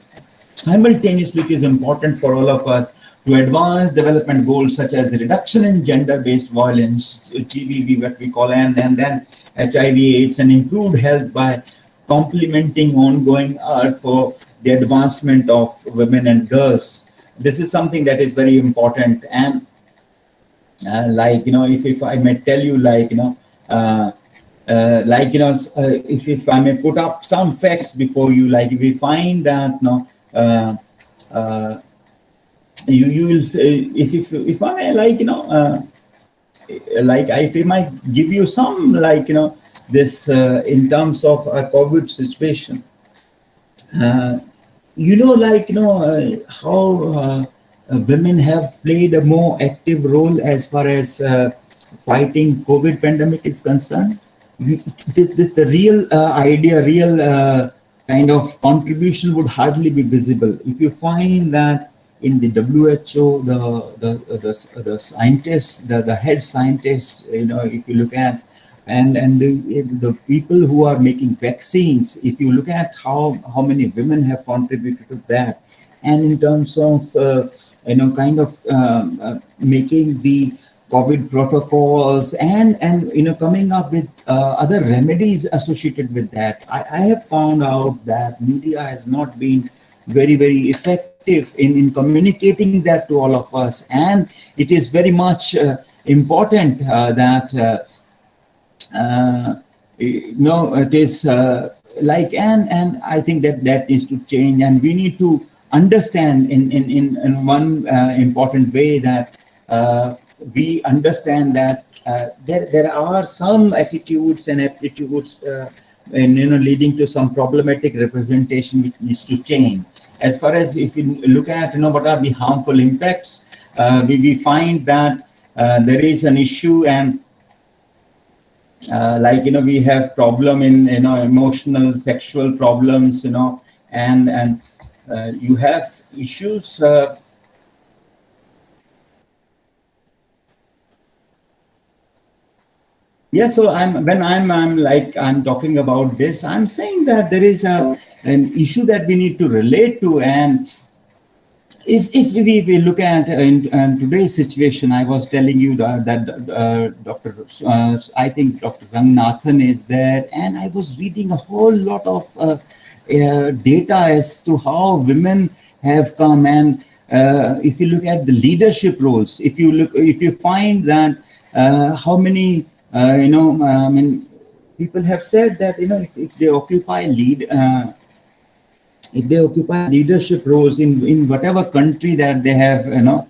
Simultaneously, it is important for all of us to advance development goals such as reduction in gender-based violence, GBV, what we call, and then HIV/AIDS, and improved health by complementing ongoing earth for the advancement of women and girls. This is something that is very important. And if I may tell you, if I may put up some facts before you, we find that you will, if I may, if I might give you some, this in terms of our COVID situation. How women have played a more active role as far as fighting COVID pandemic is concerned. The real real kind of contribution would hardly be visible. If you find that in the WHO, the scientists, the head scientists, if you look at, and the people who are making vaccines, if you look at how many women have contributed to that, and in terms of making the COVID protocols, and coming up with other remedies associated with that, I have found out that media has not been very, very effective in communicating that to all of us, and it is very much important that it is and I think that needs to change, and we need to understand in one important way that we understand that there are some attitudes and aptitudes leading to some problematic representation which needs to change. As far as if you look at what are the harmful impacts, we find that there is an issue, and we have problem in emotional, sexual problems, and you have issues. Yeah, so I'm talking about this, I'm saying that there is an issue that we need to relate to, and if we look at in today's situation, I was telling you that Dr. I think Dr. Ranganathan is there, and I was reading a whole lot of data as to how women have come, and if you look at the leadership roles, if you find that how many people have said that if they occupy leadership roles in whatever country that they have, in a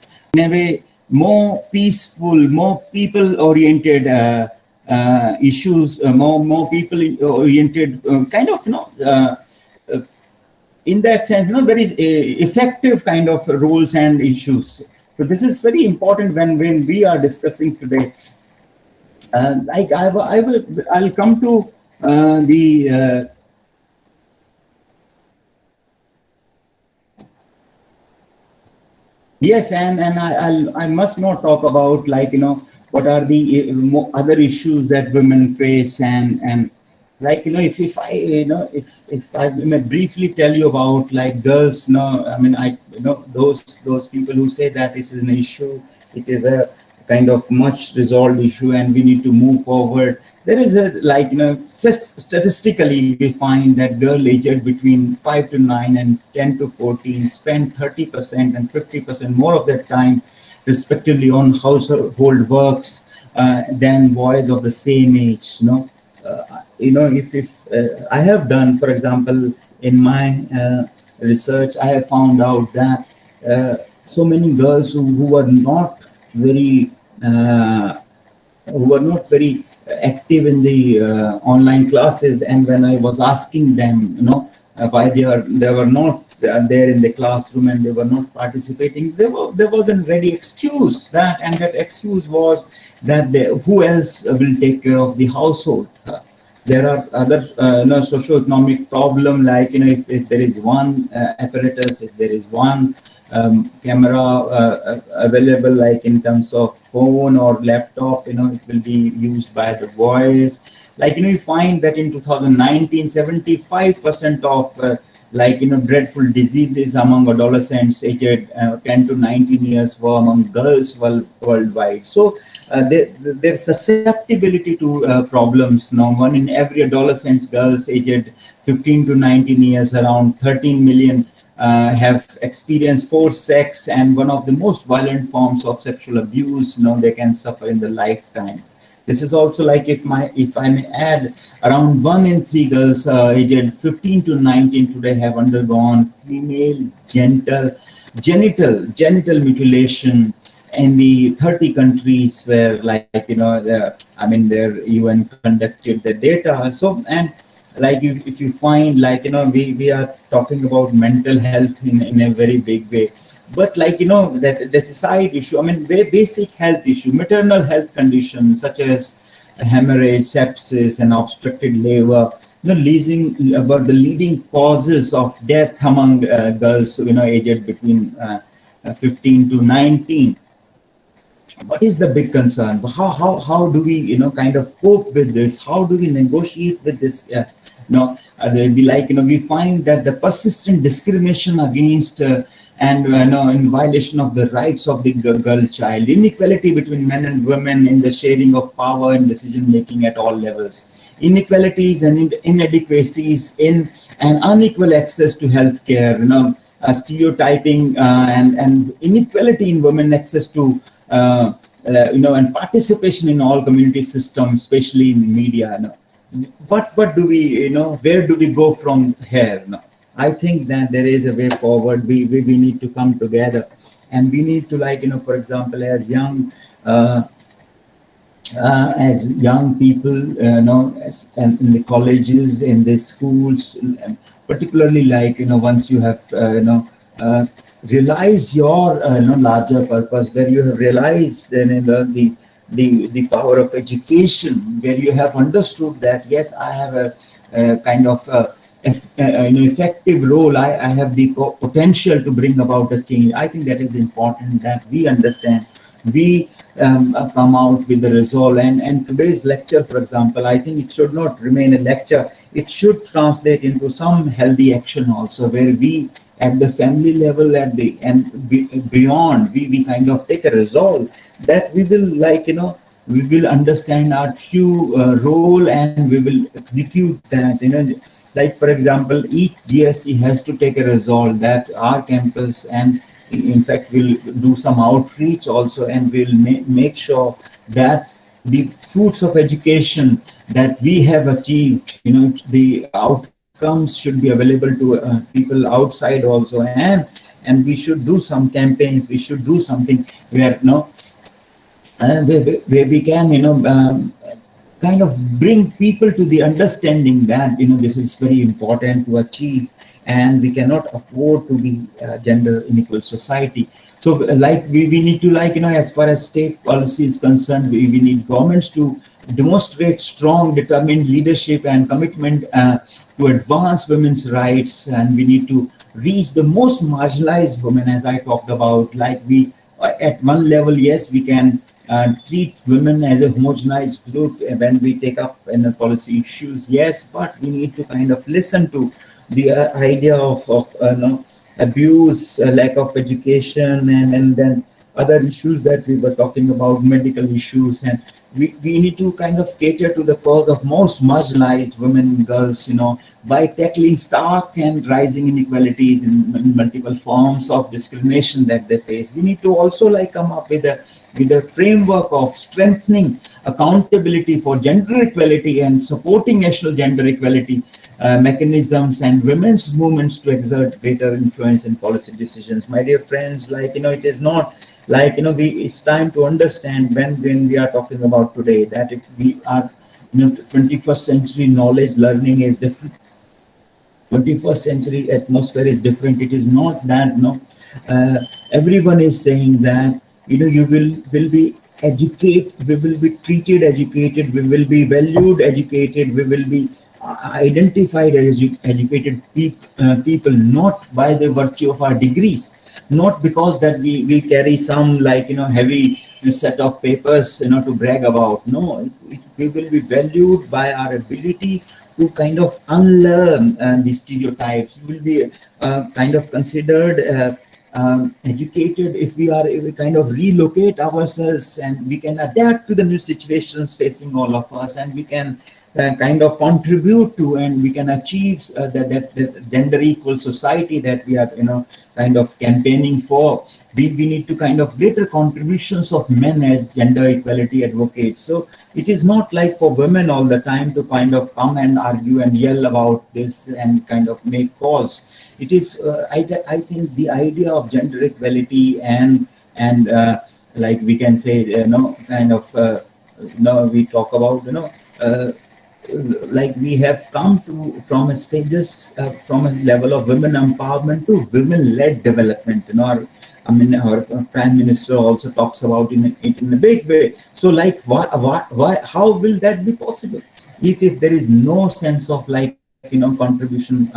way more peaceful, more people-oriented issues, more people-oriented kind of, in that sense, very effective kind of roles and issues. So this is very important when we are discussing today. I'll come to the. Yes, and I must not talk about what are the other issues that women face, and like, if I, if I may briefly tell you about like girls, I mean, those people who say that this is an issue, it is a kind of much resolved issue and we need to move forward. There is a, like, statistically we find that girl aged between 5 to 9 and 10 to 14 spend 30% and 50% more of their time respectively on household works than boys of the same age. If I have done, for example, in my research, I have found out that so many girls who were not very active in the online classes, and when I was asking them, why they were not there in the classroom and they were not participating, there wasn't ready excuse that, and that excuse was that who else will take care of the household. There are other socioeconomic problem, like, if there is one apparatus, if there is one camera available, like in terms of phone or laptop, it will be used by the boys. Like, you find that in 2019, 75% of dreadful diseases among adolescents aged 10 to 19 years were among girls worldwide. So their susceptibility to problems. Now, one in every adolescent girls aged 15 to 19 years, around 13 million have experienced forced sex, and one of the most violent forms of sexual abuse they can suffer in their lifetime. This is also, like, if I may add, around 1 in 3 girls aged 15 to 19 today have undergone female genital mutilation in the 30 countries where, their UN conducted the data. So, and like, if you find, like, we are talking about mental health in a very big way, but, like, that's a side issue. I mean, very basic health issue, maternal health conditions such as hemorrhage, sepsis, and obstructed labor, were the leading causes of death among girls, aged between 15 to 19. What is the big concern? How do we, kind of cope with this? How do we negotiate with this? We find that the persistent discrimination against and in violation of the rights of the girl child, inequality between men and women in the sharing of power and decision making at all levels, inequalities and inadequacies in and unequal access to healthcare, stereotyping and inequality in women access to and participation in all community systems, especially in the media. What do we, where do we go from here? I think that there is a way forward. We need to come together, and we need to, for example, as young people, and in the colleges, in the schools, particularly, once you have, realize your larger purpose, where you have realized the power of education, where you have understood that, yes, I have a kind of effective role. I have the potential to bring about a change. I think that is important, that we understand, we come out with the resolve. And today's lecture, for example, I think it should not remain a lecture. It should translate into some healthy action also, where we, at the family level, beyond, we kind of take a resolve that we will, we will understand our true role, and we will execute that. Like, for example, each GSC has to take a resolve that our campus, and in fact we'll do some outreach also, and we'll make sure that the fruits of education that we have achieved, the outcomes should be available to people outside also, and we should do some campaigns. We should do something where where we can kind of bring people to the understanding that this is very important to achieve, and we cannot afford to be a gender unequal society. So, like, we need to, as far as state policy is concerned, we need governments to demonstrate strong, determined leadership and commitment to advance women's rights, and we need to reach the most marginalized women, as I talked about. Like, we, at one level, yes, we can treat women as a homogenized group when we take up policy issues. Yes, but we need to kind of listen to the idea of abuse, lack of education, and then other issues that we were talking about, medical issues, and we need to kind of cater to the cause of most marginalized women and girls, by tackling stark and rising inequalities in multiple forms of discrimination that they face. We need to also come up with a framework of strengthening accountability for gender equality and supporting national gender equality mechanisms and women's movements to exert greater influence in policy decisions. My dear friends, it is not it's time to understand when we are talking about today that we are 21st century knowledge learning is different. 21st century atmosphere is different. It is not that everyone is saying that you will be educated, we will be treated educated, we will be valued educated, we will be identified as educated people, not by the virtue of our degrees, not because that we carry some heavy set of papers to brag about. No, we will be valued by our ability to kind of unlearn the stereotypes. We will be kind of considered educated if we kind of relocate ourselves, and we can adapt to the new situations facing all of us, and we can kind of contribute to, and we can achieve that gender equal society that we are kind of campaigning for. We need to kind of greater contributions of men as gender equality advocates. So it is not like for women all the time to kind of come and argue and yell about this and kind of make calls. It is I think the idea of gender equality and we can say kind of we talk about we have come to from a stages from a level of women empowerment to women-led development. Our Prime Minister also talks about it in a big way. So why how will that be possible if there is no sense of contribution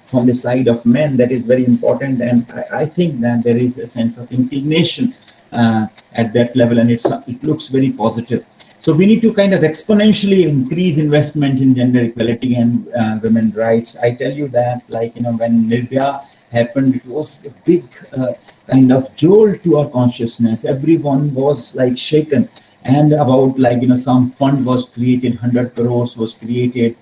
from the side of men? That is very important, and I think that there is a sense of indignation at that level, and it looks very positive. So we need to kind of exponentially increase investment in gender equality and women's rights. I tell you that when Nirbhaya happened, it was a big kind of jolt to our consciousness. Everyone was shaken, and about some fund was created, 100 crores was created.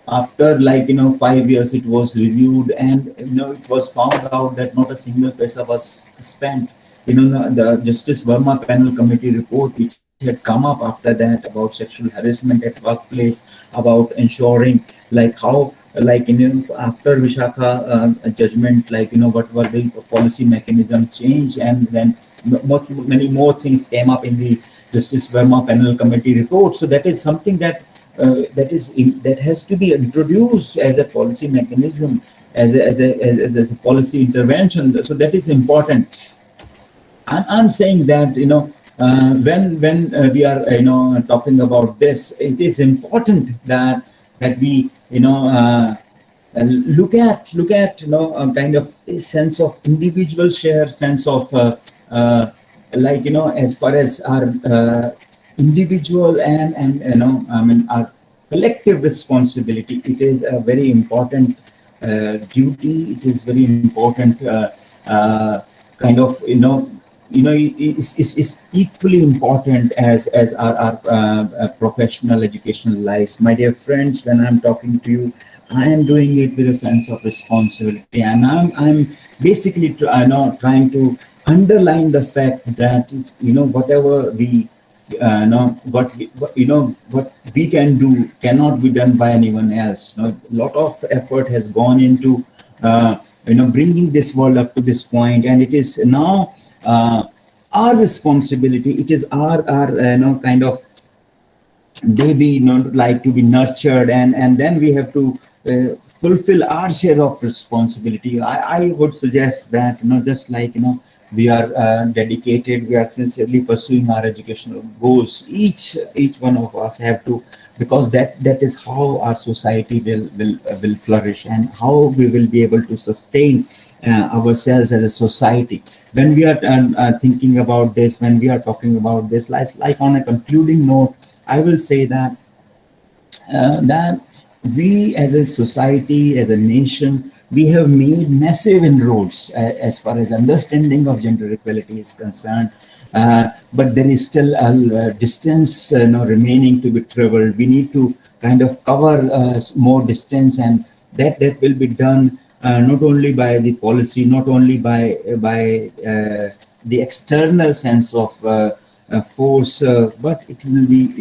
After 5 years it was reviewed, and it was found out that not a single paisa was spent. The Justice Verma panel committee report which had come up after that about sexual harassment at workplace, about ensuring how after Vishakha judgment, what were the policy mechanism change, and then many more things came up in the Justice Verma panel committee report. So that is something that that has to be introduced as a policy mechanism, as a policy intervention. So that is important. I'm saying that when we are talking about this, it is important that we look at kind of a sense of individual share, sense of as far as our individual and our collective responsibility. It is a very important duty. It is very important kind of is equally important as our professional educational lives. My dear friends, when I'm talking to you, I am doing it with a sense of responsibility, and I'm basically trying to underline the fact that whatever we what we can do cannot be done by anyone else. A lot of effort has gone into bringing this world up to this point, and it is now our responsibility. It is our kind of baby, to be nurtured, and then we have to fulfill our share of responsibility. I would suggest that just we are dedicated, we are sincerely pursuing our educational goals. Each one of us have to, because that is how our society will flourish, and how we will be able to sustain ourselves as a society. When we are thinking about this, when we are talking about this, like on a concluding note, I will say that we as a society, as a nation, we have made massive inroads as far as understanding of gender equality is concerned. But there is still a distance remaining to be traveled. We need to kind of cover more distance, and that will be done not only by the policy, not only by the external sense of force, but it will be,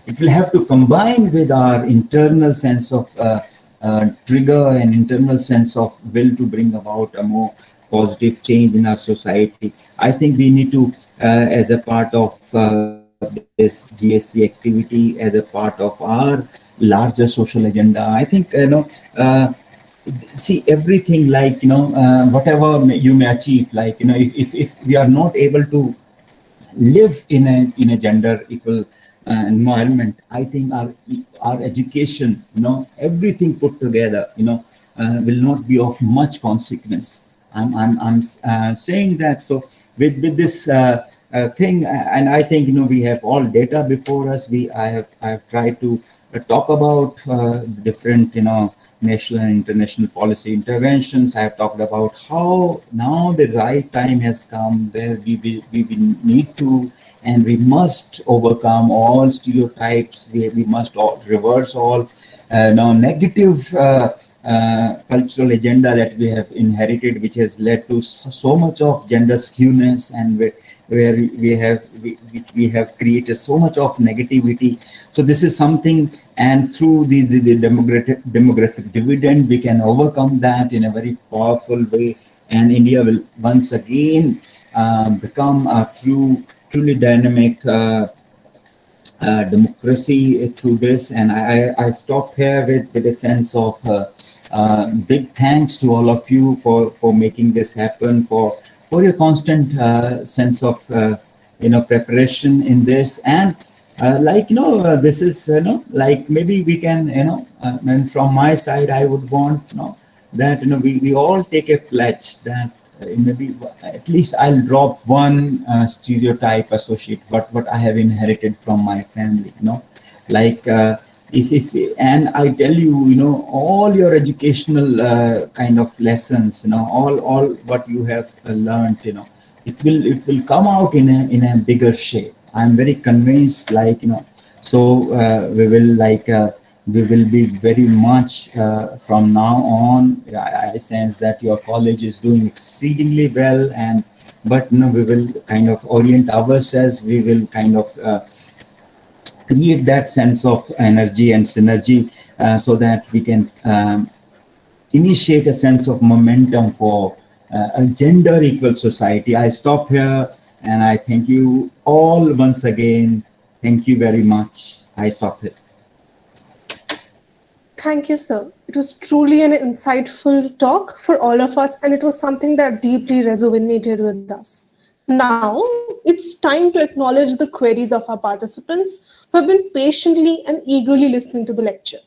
it will have to combine with our internal sense of trigger and internal sense of will to bring about a more positive change in our society. I think we need to, as a part of this GSC activity, as a part of our larger social agenda, I think, see everything, like, whatever you may achieve, like, if we are not able to live in a gender equal environment, I think our education, everything put together, will not be of much consequence. I'm saying that. So with this thing, and I think, we have all data before us. I have tried to talk about different, national and international policy interventions. I have talked about how now the right time has come where we need to, and we must overcome all stereotypes. We must reverse all negative cultural agenda that we have inherited, which has led to so much of gender skewness, and where we have created so much of negativity. So this is something, and through the demographic dividend, we can overcome that in a very powerful way, and India will once again become a truly dynamic democracy through this. And I stop here with a sense of big thanks to all of you for making this happen, for your constant sense of preparation in this. And this is like, maybe we can, and from my side, I would want that we all take a pledge that maybe at least I'll drop one stereotype associated what I have inherited from my family. Like if and I tell you, all your educational kind of lessons, all what you have learned, it will come out in a bigger shape. I'm very convinced, so we will be very much from now on. I sense that your college is doing exceedingly well, but we will kind of orient ourselves. We will kind of create that sense of energy and synergy, so that we can initiate a sense of momentum for a gender equal society. I stop here, and I thank you all once again. Thank you very much. I stop here. Thank you, sir. It was truly an insightful talk for all of us, and it was something that deeply resonated with us. Now, it's time to acknowledge the queries of our participants who have been patiently and eagerly listening to the lecture.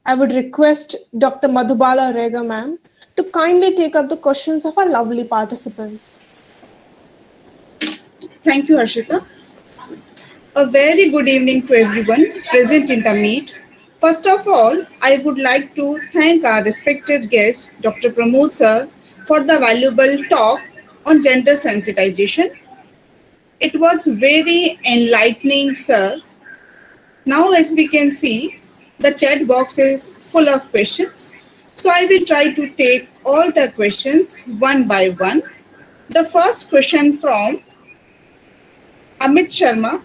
I would request Dr. Madhubala Rega ma'am to kindly take up the questions of our lovely participants. Thank you, Harshita. A very good evening to everyone present in the meet. First of all, I would like to thank our respected guest, Dr. Pramod sir, for the valuable talk on gender sensitization. It was very enlightening, sir. Now, as we can see, the chat box is full of questions. So I will try to take all the questions one by one. The first question from Amit Sharma.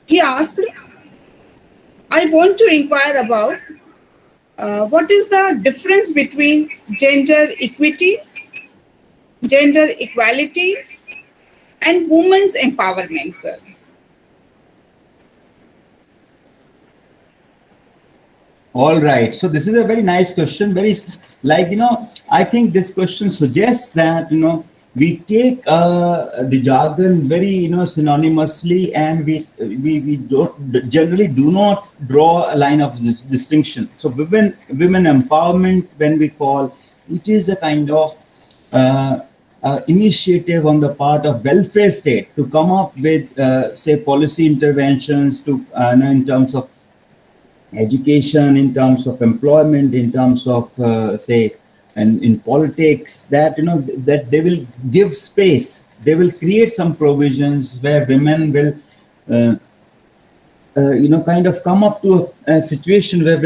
He asked, I want to inquire about what is the difference between gender equity, gender equality, and women's empowerment, sir? All right. So this is a very nice question. I think this question suggests that, we take the jargon very synonymously, and we don't generally do not draw a line of distinction. So women empowerment, when we call, it is a kind of initiative on the part of welfare state to come up with say policy interventions to in terms of education, in terms of employment, in terms of say, and in politics, that that they will give space, they will create some provisions where women will kind of come up to a situation where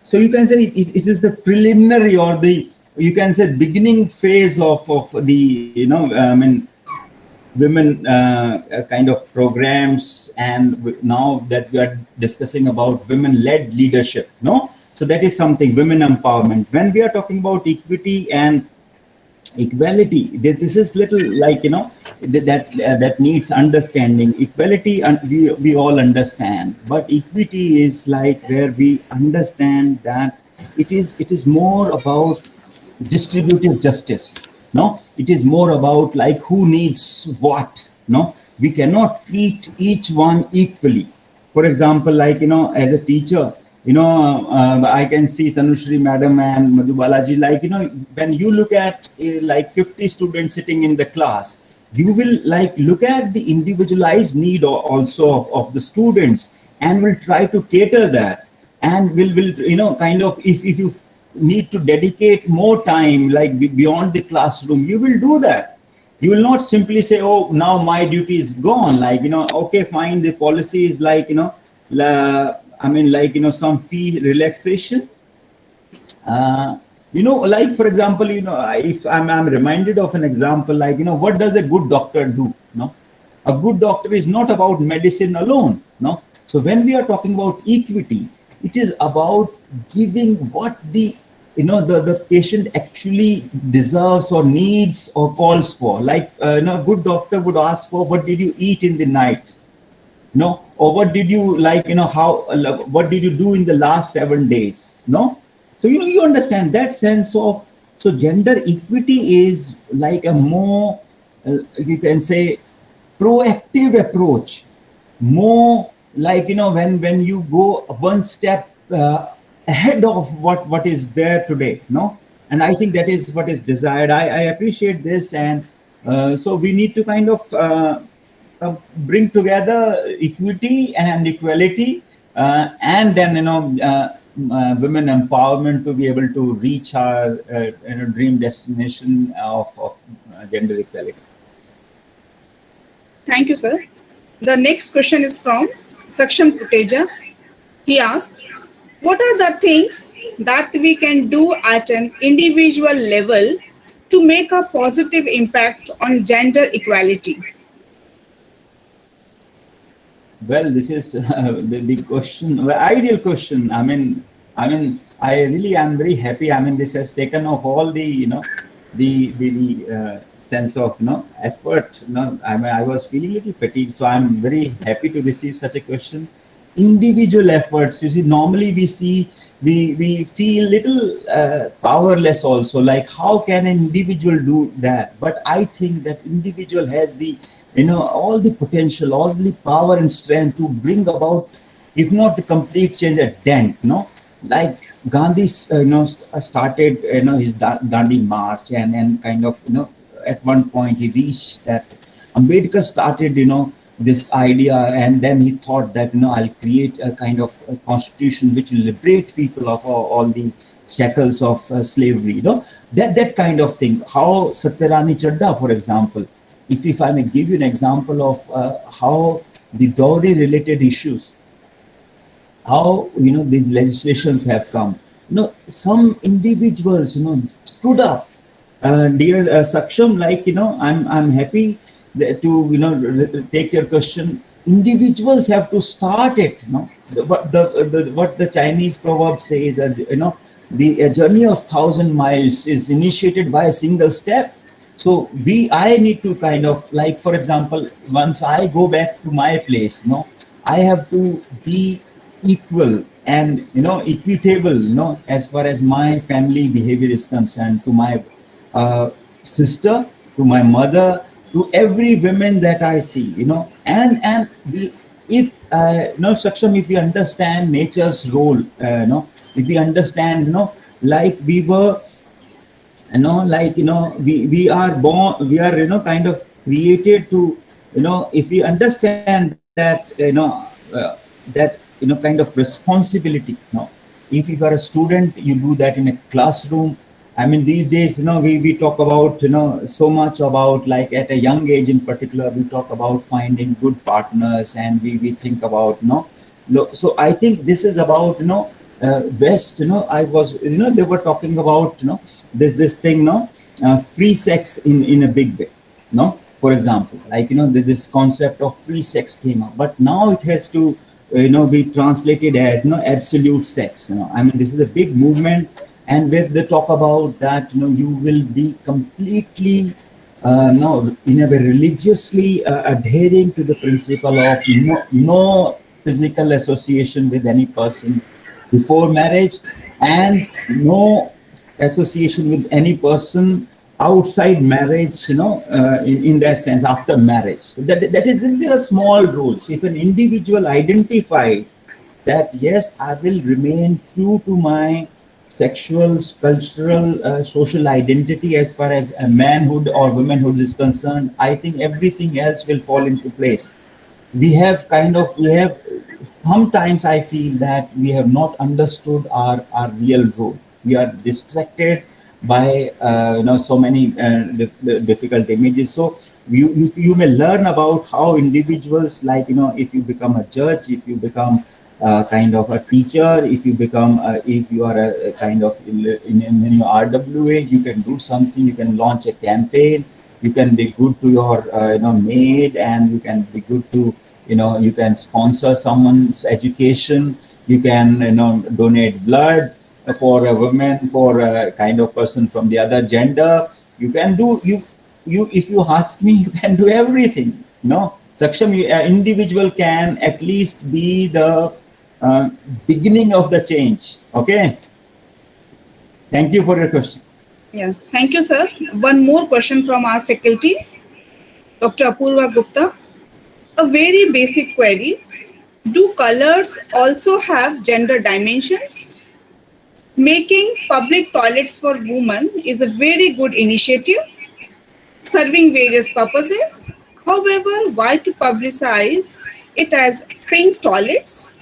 so you can say it is the preliminary, or the, you can say, beginning phase of the women kind of programs. And now that we are discussing about women-led leadership, so that is something, women empowerment. When we are talking about equity and equality, this is little like that needs understanding. Equality, and we all understand, but equity is like where we understand that it is more about distributive justice. It is more about like who needs what. We cannot treat each one equally. For example, like as a teacher, I can see Tanushri madam and Madhu Balaji, like when you look at like 50 students sitting in the class, you will like look at the individualized need also of the students, and will try to cater that, and will kind of, if you need to dedicate more time like beyond the classroom, you will do that. You will not simply say, oh, now my duty is gone, like okay, fine, the policy is like some fee relaxation. Like for example, if I'm reminded of an example, like what does a good doctor do? A good doctor is not about medicine alone. So when we are talking about equity, it is about giving what the the patient actually deserves or needs or calls for. Like a good doctor would ask for, what did you eat in the night? Or what did you like, what did you do in the last 7 days? So you understand that sense of, so gender equity is like a more you can say proactive approach, more like when you go one step ahead of what is there today. And I think that is what is desired. I appreciate this, and so we need to kind of bring together equity and equality, and then women empowerment to be able to reach our dream destination of gender equality. Thank you, sir. The next question is from Saksham Kuteja. He asked, what are the things that we can do at an individual level to make a positive impact on gender equality? Well, this is the big question, the ideal question. I mean, I really am very happy. This has taken off all the, the sense of, effort. I was feeling a little fatigued, so I'm very happy to receive such a question. Individual efforts, you see, normally we feel little powerless also, like how can an individual do that? But I think that individual has the, all the potential, all the power and strength to bring about, if not the complete change, a dent. Like Gandhi started his Dandi march, and kind of at one point he reached that. Ambedkar started this idea, and then he thought that I'll create a kind of a constitution which will liberate people of all the shackles of slavery. That kind of thing. How Satyarani Chadda, for example, if I may give you an example of how the dowry related issues, how these legislations have come. Some individuals stood up. Dear Saksham, like I'm happy to take your question. Individuals have to start it. What the Chinese proverb says, the journey of 1,000 miles is initiated by a single step. So I need to kind of, like, for example, once I go back to my place, I have to be equal and equitable, as far as my family behavior is concerned, to my sister, to my mother, to every woman that I see, and we, if Saksham, if we understand nature's role, if we understand, like we were, we are born, we are, kind of created to, if we understand that, that, kind of responsibility, if you are a student, you do that in a classroom. I mean, these days, we talk about, so much about, like at a young age in particular, we talk about finding good partners, and we think about, so I think this is about, West, I was, they were talking about, this thing, free sex in a big way, for example, like, this concept of free sex came up, but now it has to, be translated as, absolute sex, I mean, this is a big movement, and where they talk about that, you will be completely, no, in a way religiously adhering to the principle of no physical association with any person before marriage, and no association with any person outside marriage, in that sense, after marriage. So that is, there are small rules. If an individual identifies that, yes, I will remain true to my sexual, cultural, social identity as far as a manhood or womanhood is concerned, I think everything else will fall into place. We have sometimes I feel that we have not understood our real role. We are distracted by, so many difficult images. So you may learn about how individuals, like, if you become a judge, if you become kind of a teacher, if you become, if you are a kind of in your RWA, you can do something, you can launch a campaign, you can be good to your, maid, and you can be good to, you can sponsor someone's education, you can, donate blood for a woman, for a kind of person from the other gender. You can do, if you ask me, you can do everything, Saksham, individual can at least be the beginning of the change. Okay, thank you for your question. Yeah, thank you, sir. One more question from our faculty, Dr. Apurva Gupta. A very basic query. Do colors also have gender dimensions? Making public toilets for women is a very good initiative, serving various purposes. However, why to publicize it as pink toilets?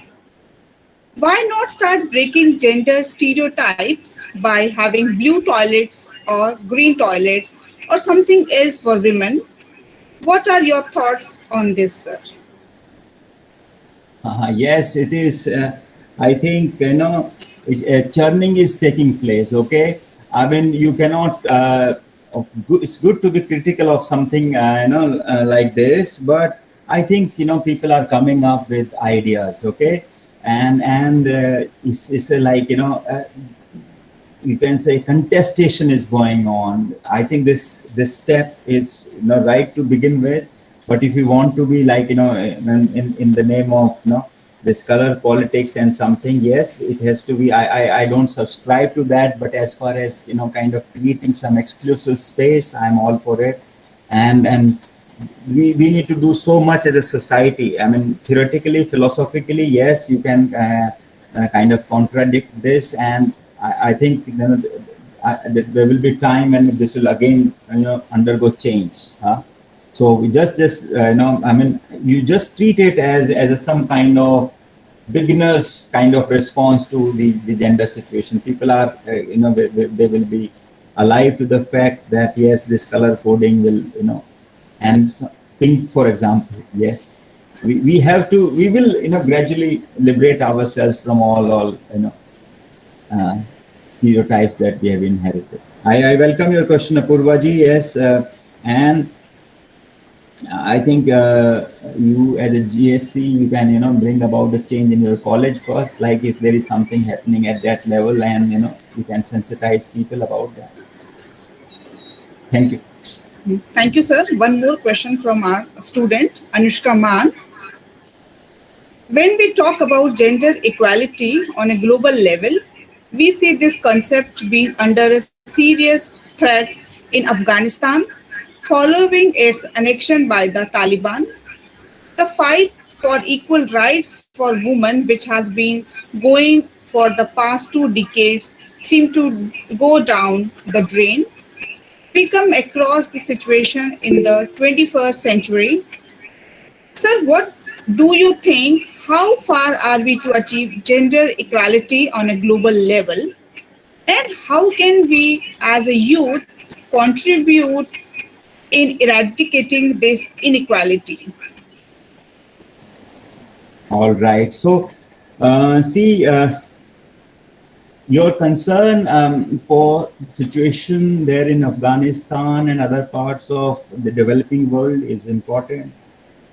Why not start breaking gender stereotypes by having blue toilets or green toilets or something else for women? What are your thoughts on this, sir? Yes, it is. I think, churning is taking place. Okay, I mean, you cannot. It's good to be critical of something, like this, but I think, people are coming up with ideas. Okay, and it's like, you can say contestation is going on. I think this step is, right to begin with. But if you want to be like, in the name of, this color politics and something, yes, it has to be. I don't subscribe to that. But as far as, kind of creating some exclusive space, I'm all for it. And we need to do so much as a society. I mean, theoretically, philosophically, yes, you can kind of contradict this, and I think, there will be time when this will again, undergo change. So we just I mean, you just treat it as some kind of beginner's kind of response to the gender situation. People are, they will be alive to the fact that, yes, this color coding will, and so, pink, for example, yes, we will, gradually liberate ourselves from all, stereotypes that we have inherited. I welcome your question, Apurvaji. Yes, and I think, you as a GSC, you can, bring about the change in your college first. Like if there is something happening at that level, and you can sensitize people about that. Thank you. Thank you, sir. One more question from our student, Anushka Man. When we talk about gender equality on a global level, we see this concept being under a serious threat in Afghanistan following its annexion by the Taliban. The fight for equal rights for women, which has been going for the past 2 decades, seem to go down the drain. We come across the situation in the 21st century. Sir, what do you think? How far are we to achieve gender equality on a global level? And how can we, as a youth, contribute in eradicating this inequality? All right. So, see, your concern for the situation there in Afghanistan and other parts of the developing world is important.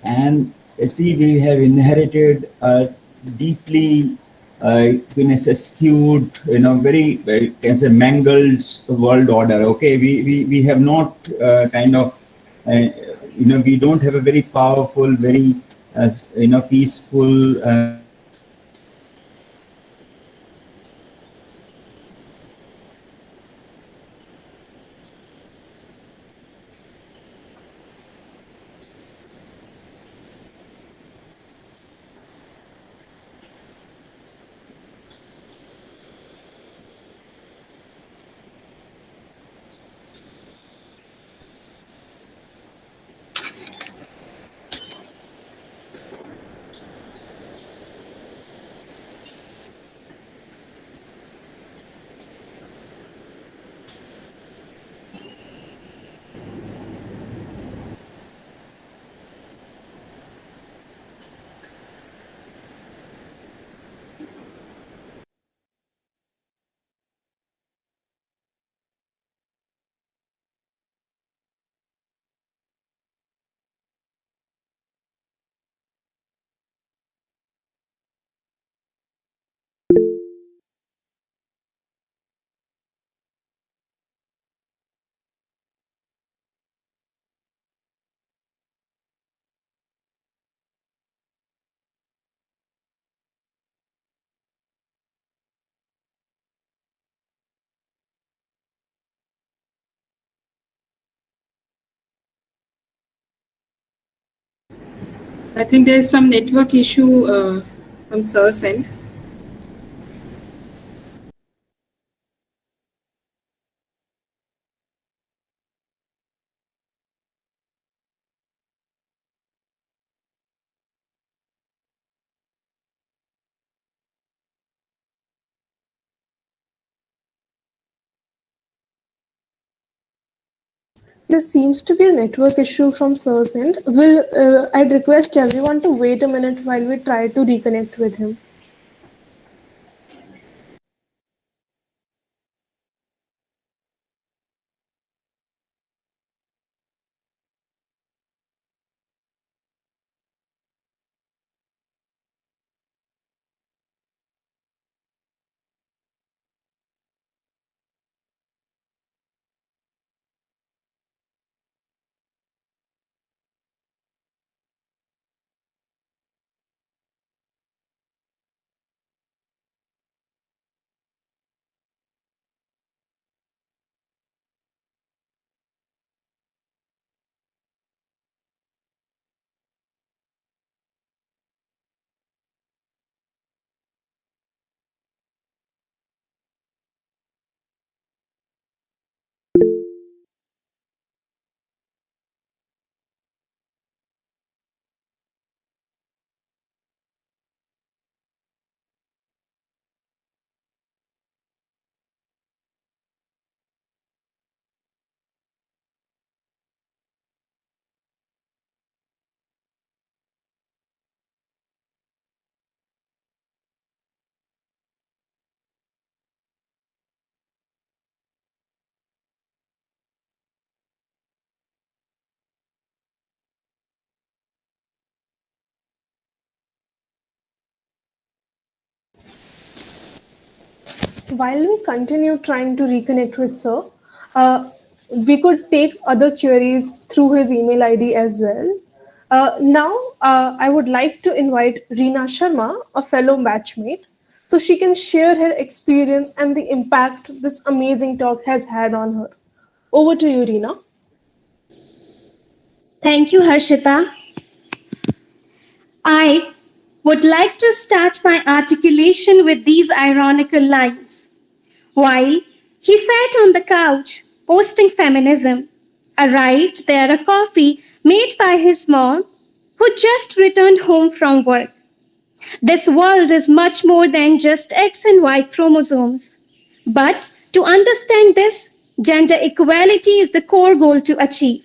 And see, we have inherited a deeply skewed, very can say mangled world order. Okay, we have not we don't have a very powerful, very peaceful. I think there is some network issue from Sir's end. There seems to be a network issue from Sir's end. I'd request everyone to wait a minute while we try to reconnect with him. While we continue trying to reconnect with Sir, we could take other queries through his email ID as well. Now, I would like to invite Reena Sharma, a fellow batchmate, so she can share her experience and the impact this amazing talk has had on her. Over to you, Reena. Thank you, Harshita. I would like to start my articulation with these ironical lines. While he sat on the couch posting feminism, arrived there a coffee made by his mom who just returned home from work. This world is much more than just X and Y chromosomes. But to understand this, gender equality is the core goal to achieve.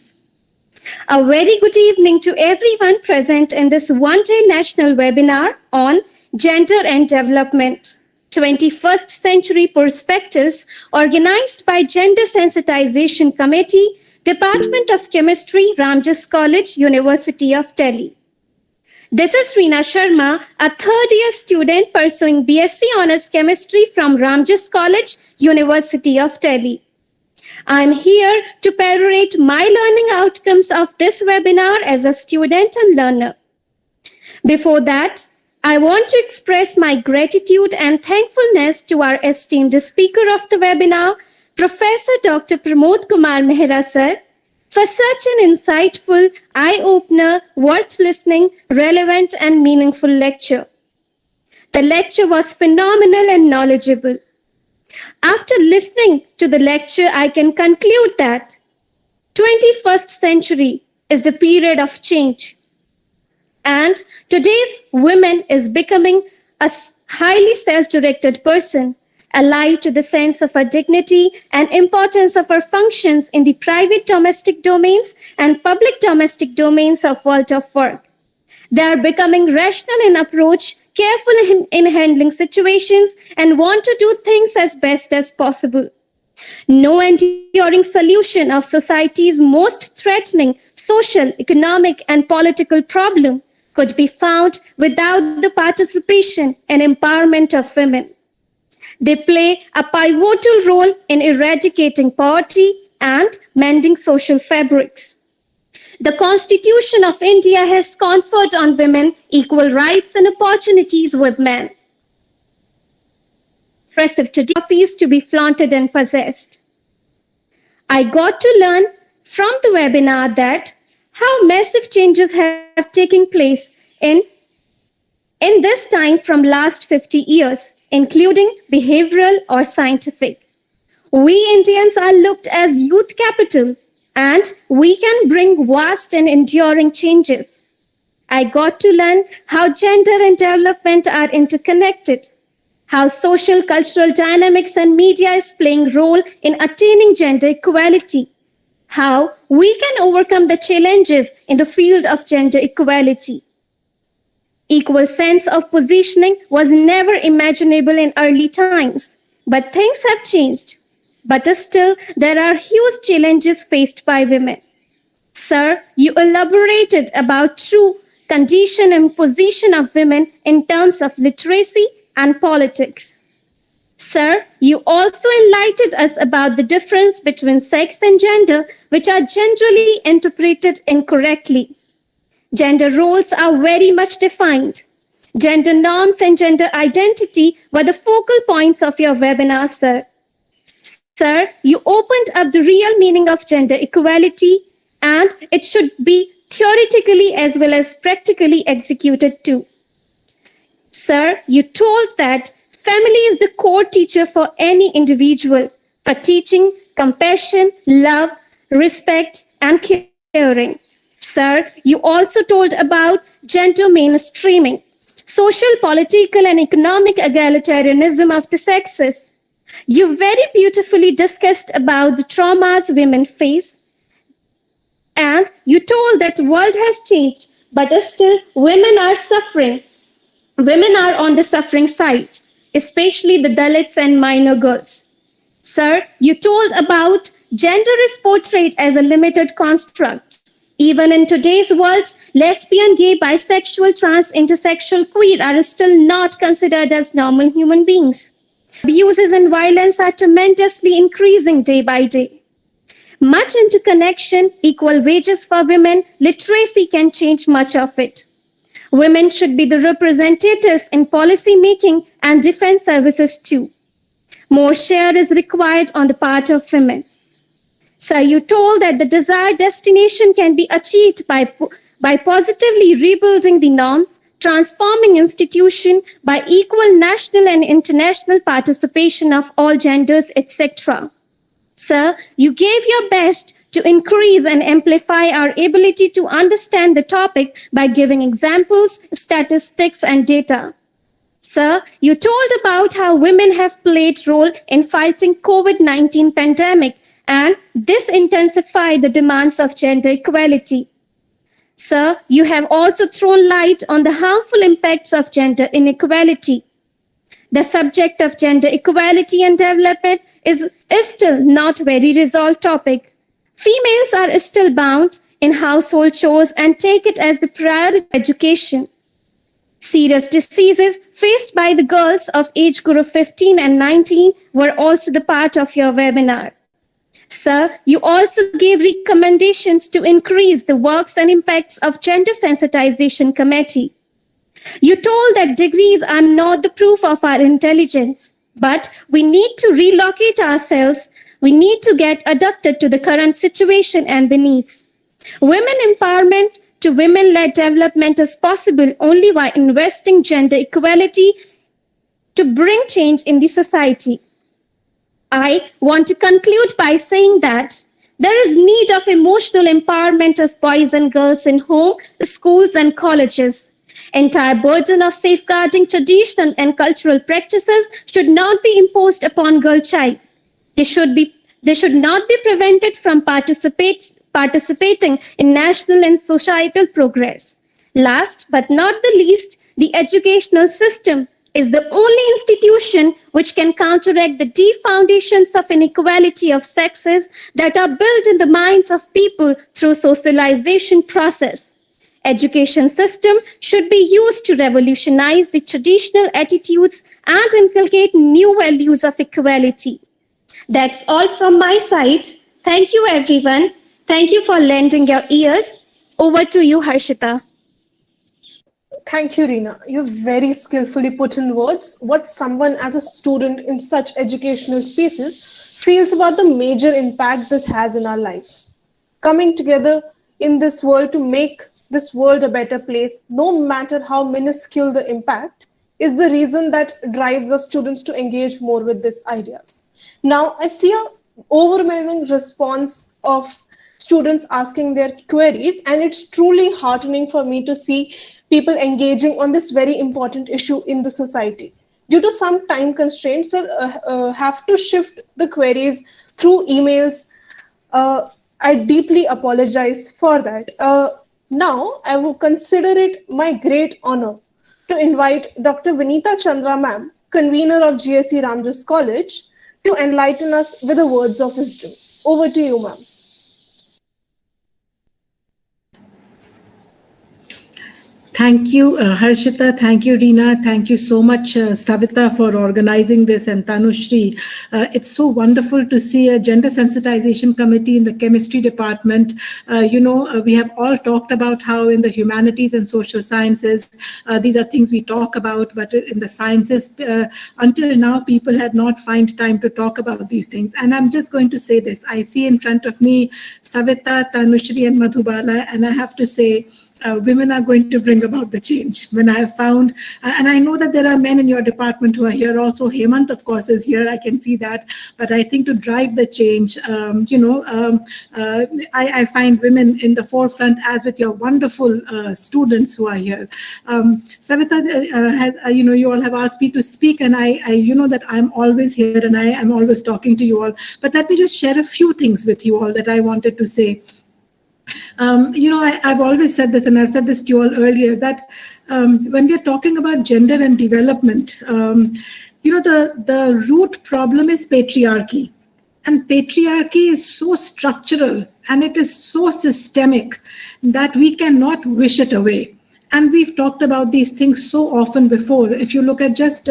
A very good evening to everyone present in this one-day national webinar on Gender and Development, 21st Century Perspectives, organized by Gender Sensitization Committee, Department of Chemistry, Ramjas College, University of Delhi. This is Reena Sharma, a third-year student pursuing BSc Honours Chemistry from Ramjas College, University of Delhi. I'm here to perorate my learning outcomes of this webinar as a student and learner. Before that, I want to express my gratitude and thankfulness to our esteemed speaker of the webinar, Professor Dr. Pramod Kumar Mehra sir, for such an insightful, eye-opener, worth listening, relevant and meaningful lecture. The lecture was phenomenal and knowledgeable. After listening to the lecture, I can conclude that 21st century is the period of change. And today's woman is becoming a highly self-directed person, alive to the sense of her dignity and importance of her functions in the private domestic domains and public domestic domains of world of work. They are becoming rational in approach, careful in handling situations, and want to do things as best as possible. No enduring solution of society's most threatening social, economic, and political problem could be found without the participation and empowerment of women. They play a pivotal role in eradicating poverty and mending social fabrics. The Constitution of India has conferred on women equal rights and opportunities with men. Impressive trophies to be flaunted and possessed. I got to learn from the webinar that how massive changes have taken place in this time from last 50 years, including behavioral or scientific. We Indians are looked as youth capital, and we can bring vast and enduring changes. I got to learn how gender and development are interconnected, how social cultural dynamics and media is playing role in attaining gender equality, how we can overcome the challenges in the field of gender equality. Equal sense of positioning was never imaginable in early times, but things have changed. But still, there are huge challenges faced by women. Sir, you elaborated about true condition and position of women in terms of literacy and politics. Sir, you also enlightened us about the difference between sex and gender, which are generally interpreted incorrectly. Gender roles are very much defined. Gender norms and gender identity were the focal points of your webinar, sir. Sir, you opened up the real meaning of gender equality, and it should be theoretically as well as practically executed too. Sir, you told that family is the core teacher for any individual for teaching compassion, love, respect, and caring. Sir, you also told about gender mainstreaming, social, political, and economic egalitarianism of the sexes. You very beautifully discussed about the traumas women face, and you told that the world has changed, but still women are suffering. Women are on the suffering side, especially the Dalits and minor girls. Sir, you told about gender is portrayed as a limited construct. Even in today's world, lesbian, gay, bisexual, trans, intersexual, queer are still not considered as normal human beings. Abuses and violence are tremendously increasing day by day. Much interconnection, equal wages for women, literacy can change much of it. Women should be the representatives in policy making and defense services too. More share is required on the part of women. Sir, you told that the desired destination can be achieved by positively rebuilding the norms, transforming institution by equal national and international participation of all genders, etc. Sir, you gave your best to increase and amplify our ability to understand the topic by giving examples, statistics, and data. Sir, you told about how women have played role in fighting COVID-19 pandemic, and this intensified the demands of gender equality. Sir, you have also thrown light on the harmful impacts of gender inequality. The subject of gender equality and development is still not very resolved topic. Females are still bound in household chores and take it as the priority education. Serious diseases faced by the girls of age group 15 and 19 were also the part of your webinar. Sir, you also gave recommendations to increase the works and impacts of Gender Sensitization Committee. You told that degrees are not the proof of our intelligence, but we need to relocate ourselves. We need to get adapted to the current situation and the needs. Women empowerment to women-led development is possible only by investing gender equality to bring change in the society. I want to conclude by saying that there is need of emotional empowerment of boys and girls in home, schools, and colleges. Entire burden of safeguarding traditional and cultural practices should not be imposed upon girl child. They should not be prevented from participating in national and societal progress. Last but not the least, the educational system is the only institution which can counteract the deep foundations of inequality of sexes that are built in the minds of people through socialization process. Education system should be used to revolutionize the traditional attitudes and inculcate new values of equality. That's all from my side. Thank you, everyone. Thank you for lending your ears. Over to you, Harshita. Thank you, Reena. You've very skillfully put in words what someone as a student in such educational spaces feels about the major impact this has in our lives. Coming together in this world to make this world a better place, no matter how minuscule the impact, is the reason that drives us students to engage more with these ideas. Now, I see an overwhelming response of students asking their queries, and it's truly heartening for me to see people engaging on this very important issue in the society. Due to some time constraints, we'll have to shift the queries through emails. I deeply apologize for that. Now, I will consider it my great honor to invite Dr. Vinita Chandra ma'am, convener of GSC Ramjas College, to enlighten us with the words of wisdom. Over to you, ma'am. Thank you, Harshita. Thank you, Reena. Thank you so much, Savita, for organizing this, and Tanushri. It's so wonderful to see a gender sensitization committee in the chemistry department. We have all talked about how in the humanities and social sciences, these are things we talk about, but in the sciences, until now, people had not found time to talk about these things. And I'm just going to say this. I see in front of me Savita, Tanushri, and Madhubala, and I have to say, women are going to bring about the change. When I have found, and I know that there are men in your department who are here also. Hemant, of course, is here. I can see that. But I think to drive the change, I find women in the forefront, as with your wonderful students who are here. Savita, you all have asked me to speak, and I that I'm always here and I am always talking to you all. But let me just share a few things with you all that I wanted to say. I've always said this, and I've said this to you all earlier, that when we're talking about gender and development, the root problem is patriarchy. And patriarchy is so structural and it is so systemic that we cannot wish it away. And we've talked about these things so often before. If you look at just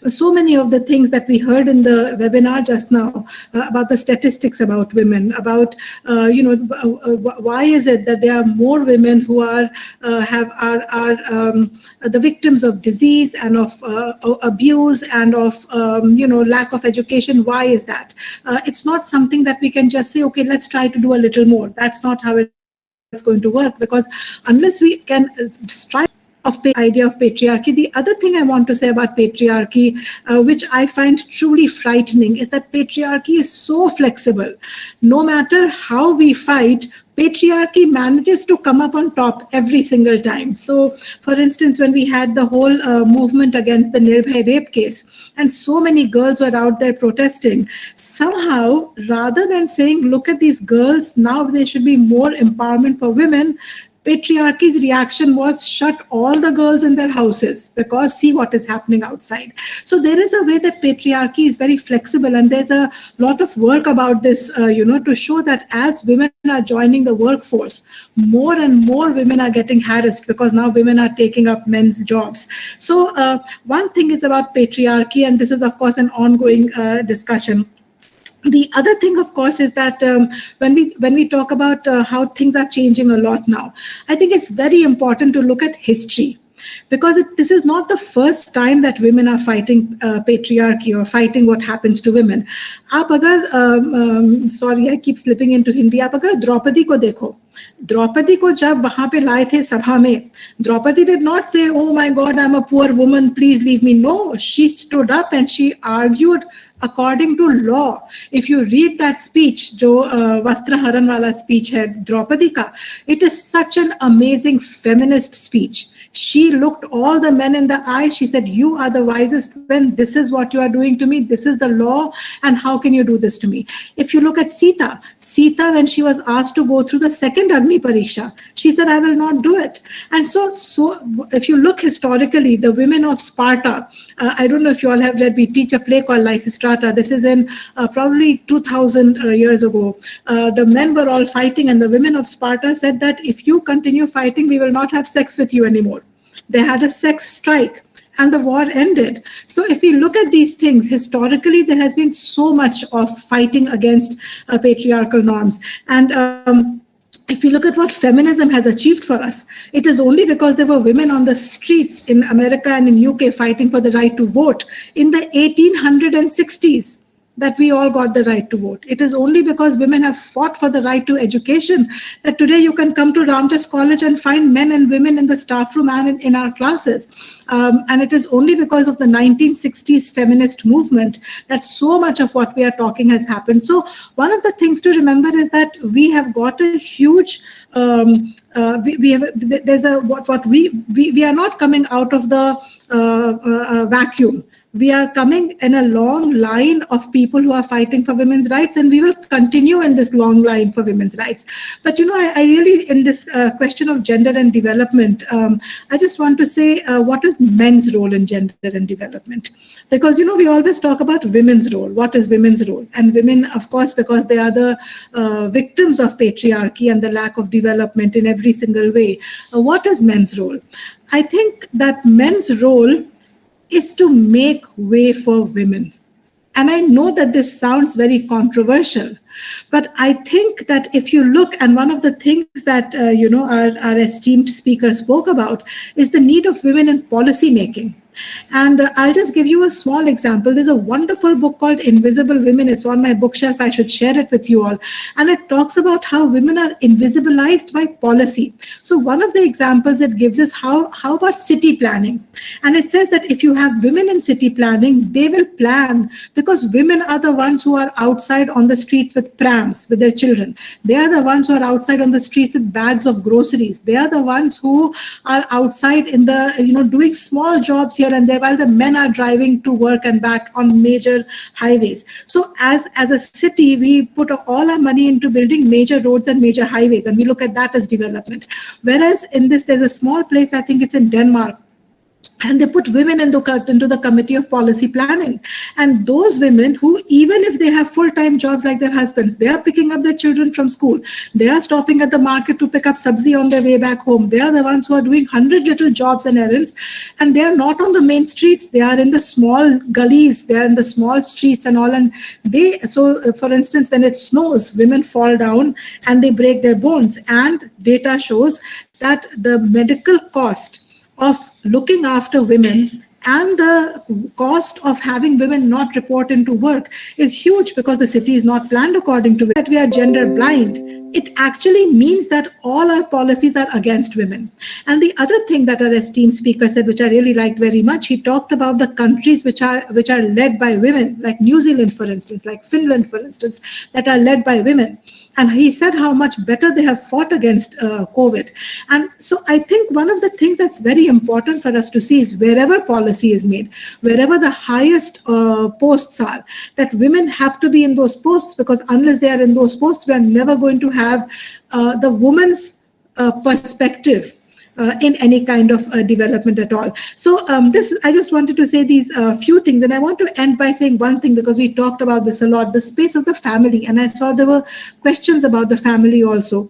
so many of the things that we heard in the webinar just now about the statistics about women, about why is it that there are more women who are the victims of disease and of abuse and of lack of education. Why is that? It's not something that we can just say, okay, let's try to do a little more. That's not how it's going to work, because unless we can strive of the idea of patriarchy. The other thing I want to say about patriarchy, which I find truly frightening, is that patriarchy is so flexible. No matter how we fight, patriarchy manages to come up on top every single time. So, for instance, when we had the whole movement against the Nirbhay rape case, and so many girls were out there protesting, somehow, rather than saying, look at these girls, now there should be more empowerment for women, patriarchy's reaction was shut all the girls in their houses because see what is happening outside. So there is a way that patriarchy is very flexible, and there's a lot of work about this, to show that as women are joining the workforce, more and more women are getting harassed because now women are taking up men's jobs. So one thing is about patriarchy, and this is of course an ongoing discussion. The other thing, of course, is that when we talk about how things are changing a lot now, I think it's very important to look at history, because this is not the first time that women are fighting patriarchy or fighting what happens to women. आप अगर sorry, I keep slipping into Hindi. आप अगर द्रौपदी को देखो, द्रौपदी को जब वहां पे लाए थे सभा में, Draupadi did not say, oh my God, I'm a poor woman, please leave me. No, she stood up and she argued according to law. If you read that speech, जो वस्त्रहरण वाला speech है द्रौपदी का, it is such an amazing feminist speech. She looked all the men in the eye. She said, you are the wisest men. This is what you are doing to me. This is the law. And how can you do this to me? If you look at Sita, when she was asked to go through the second Agni Pariksha, she said, I will not do it. And so if you look historically, the women of Sparta, I don't know if you all have read, we teach a play called Lysistrata. This is in probably 2000 years ago. The men were all fighting, and the women of Sparta said that if you continue fighting, we will not have sex with you anymore. They had a sex strike and the war ended. So if we look at these things, historically, there has been so much of fighting against patriarchal norms. And if you look at what feminism has achieved for us, it is only because there were women on the streets in America and in UK fighting for the right to vote in the 1860s. That we all got the right to vote. It is only because women have fought for the right to education that today you can come to Ramdas College and find men and women in the staff room and in our classes. And it is only because of the 1960s feminist movement that so much of what we are talking has happened. So one of the things to remember is that we have got a huge, we are not coming out of the vacuum. We are coming in a long line of people who are fighting for women's rights, and we will continue in this long line for women's rights. But, I really, in this question of gender and development, I just want to say, what is men's role in gender and development? Because, we always talk about women's role. What is women's role? And women, of course, because they are the victims of patriarchy and the lack of development in every single way. What is men's role? I think that men's role is to make way for women. And I know that this sounds very controversial, but I think that if you look, and one of the things that our esteemed speaker spoke about is the need of women in policy making. And I'll just give you a small example. There's a wonderful book called Invisible Women. It's on my bookshelf. I should share it with you all. And it talks about how women are invisibilized by policy. So one of the examples it gives is how about city planning? And it says that if you have women in city planning, they will plan because women are the ones who are outside on the streets with prams, with their children. They are the ones who are outside on the streets with bags of groceries. They are the ones who are outside in the, doing small jobs here and there while the men are driving to work and back on major highways. So as a city, we put all our money into building major roads and major highways, and we look at that as development. Whereas in this, there's a small place, I think it's in Denmark, and they put women into the committee of policy planning. And those women who, even if they have full-time jobs like their husbands, they are picking up their children from school, they are stopping at the market to pick up sabzi on their way back home, they are the ones who are doing 100 little jobs and errands, and they are not on the main streets, they are in the small gullies, they are in the small streets and all. And for instance, when it snows, women fall down and they break their bones, and data shows that the medical cost of looking after women and the cost of having women not report into work is huge, because the city is not planned according to it. That we are gender blind, it actually means that all our policies are against women. And the other thing that our esteemed speaker said, which I really liked very much, he talked about the countries which are led by women, like New Zealand, for instance, like Finland, for instance, that are led by women. And he said how much better they have fought against COVID. And so I think one of the things that's very important for us to see is wherever policy is made, wherever the highest posts are, that women have to be in those posts, because unless they are in those posts, we are never going to have the woman's perspective in any kind of development at all. So I just wanted to say these few things, and I want to end by saying one thing, because we talked about this a lot, the space of the family, and I saw there were questions about the family also.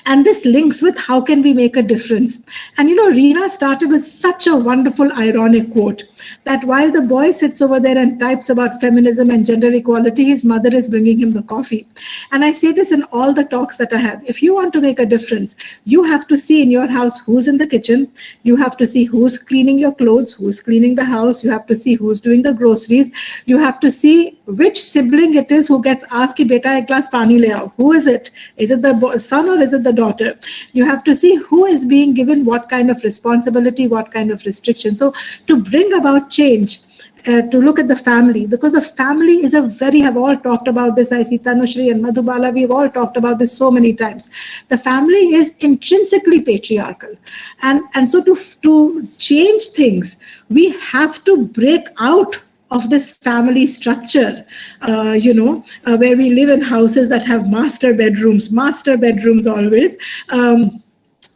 And this links with how can we make a difference. And Reena started with such a wonderful ironic quote, that while the boy sits over there and types about feminism and gender equality, his mother is bringing him the coffee. And I say this in all the talks that I have. If you want to make a difference, you have to see in your house who's in the kitchen. You have to see who's cleaning your clothes, who's cleaning the house. You have to see who's doing the groceries. You have to see which sibling it is who gets asked, ki beta ek glass pani le aao. Who is it? Is it the son or is it the daughter? You have to see who is being given what kind of responsibility, what kind of restriction. So to bring about change, to look at the family, because the family is have all talked about this. I see Tanushri and Madhubala, we've all talked about this so many times. The family is intrinsically patriarchal. And so to change things, we have to break out of this family structure, where we live in houses that have master bedrooms always,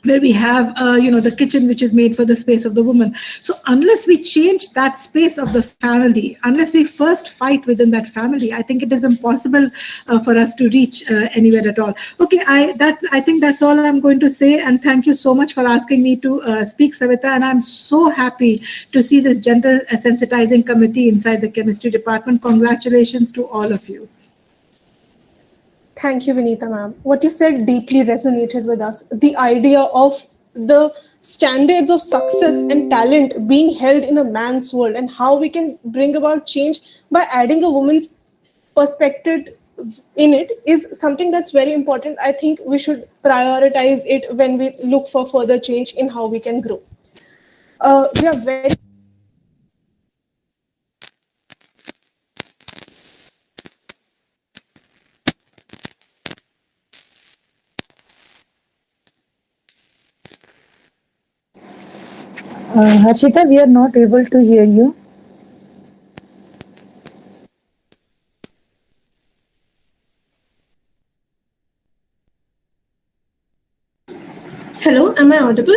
where we have, the kitchen, which is made for the space of the woman. So unless we change that space of the family, unless we first fight within that family, I think it is impossible for us to reach anywhere at all. Okay, I think that's all I'm going to say. And thank you so much for asking me to speak, Savita. And I'm so happy to see this gender sensitizing committee inside the chemistry department. Congratulations to all of you. Thank you, Vinita ma'am. What you said deeply resonated with us. The idea of the standards of success and talent being held in a man's world, and how we can bring about change by adding a woman's perspective in it is something that's very important. I think we should prioritize it when we look for further change in how we can grow. We are very Harshita, we are not able to hear you. Hello, am I audible?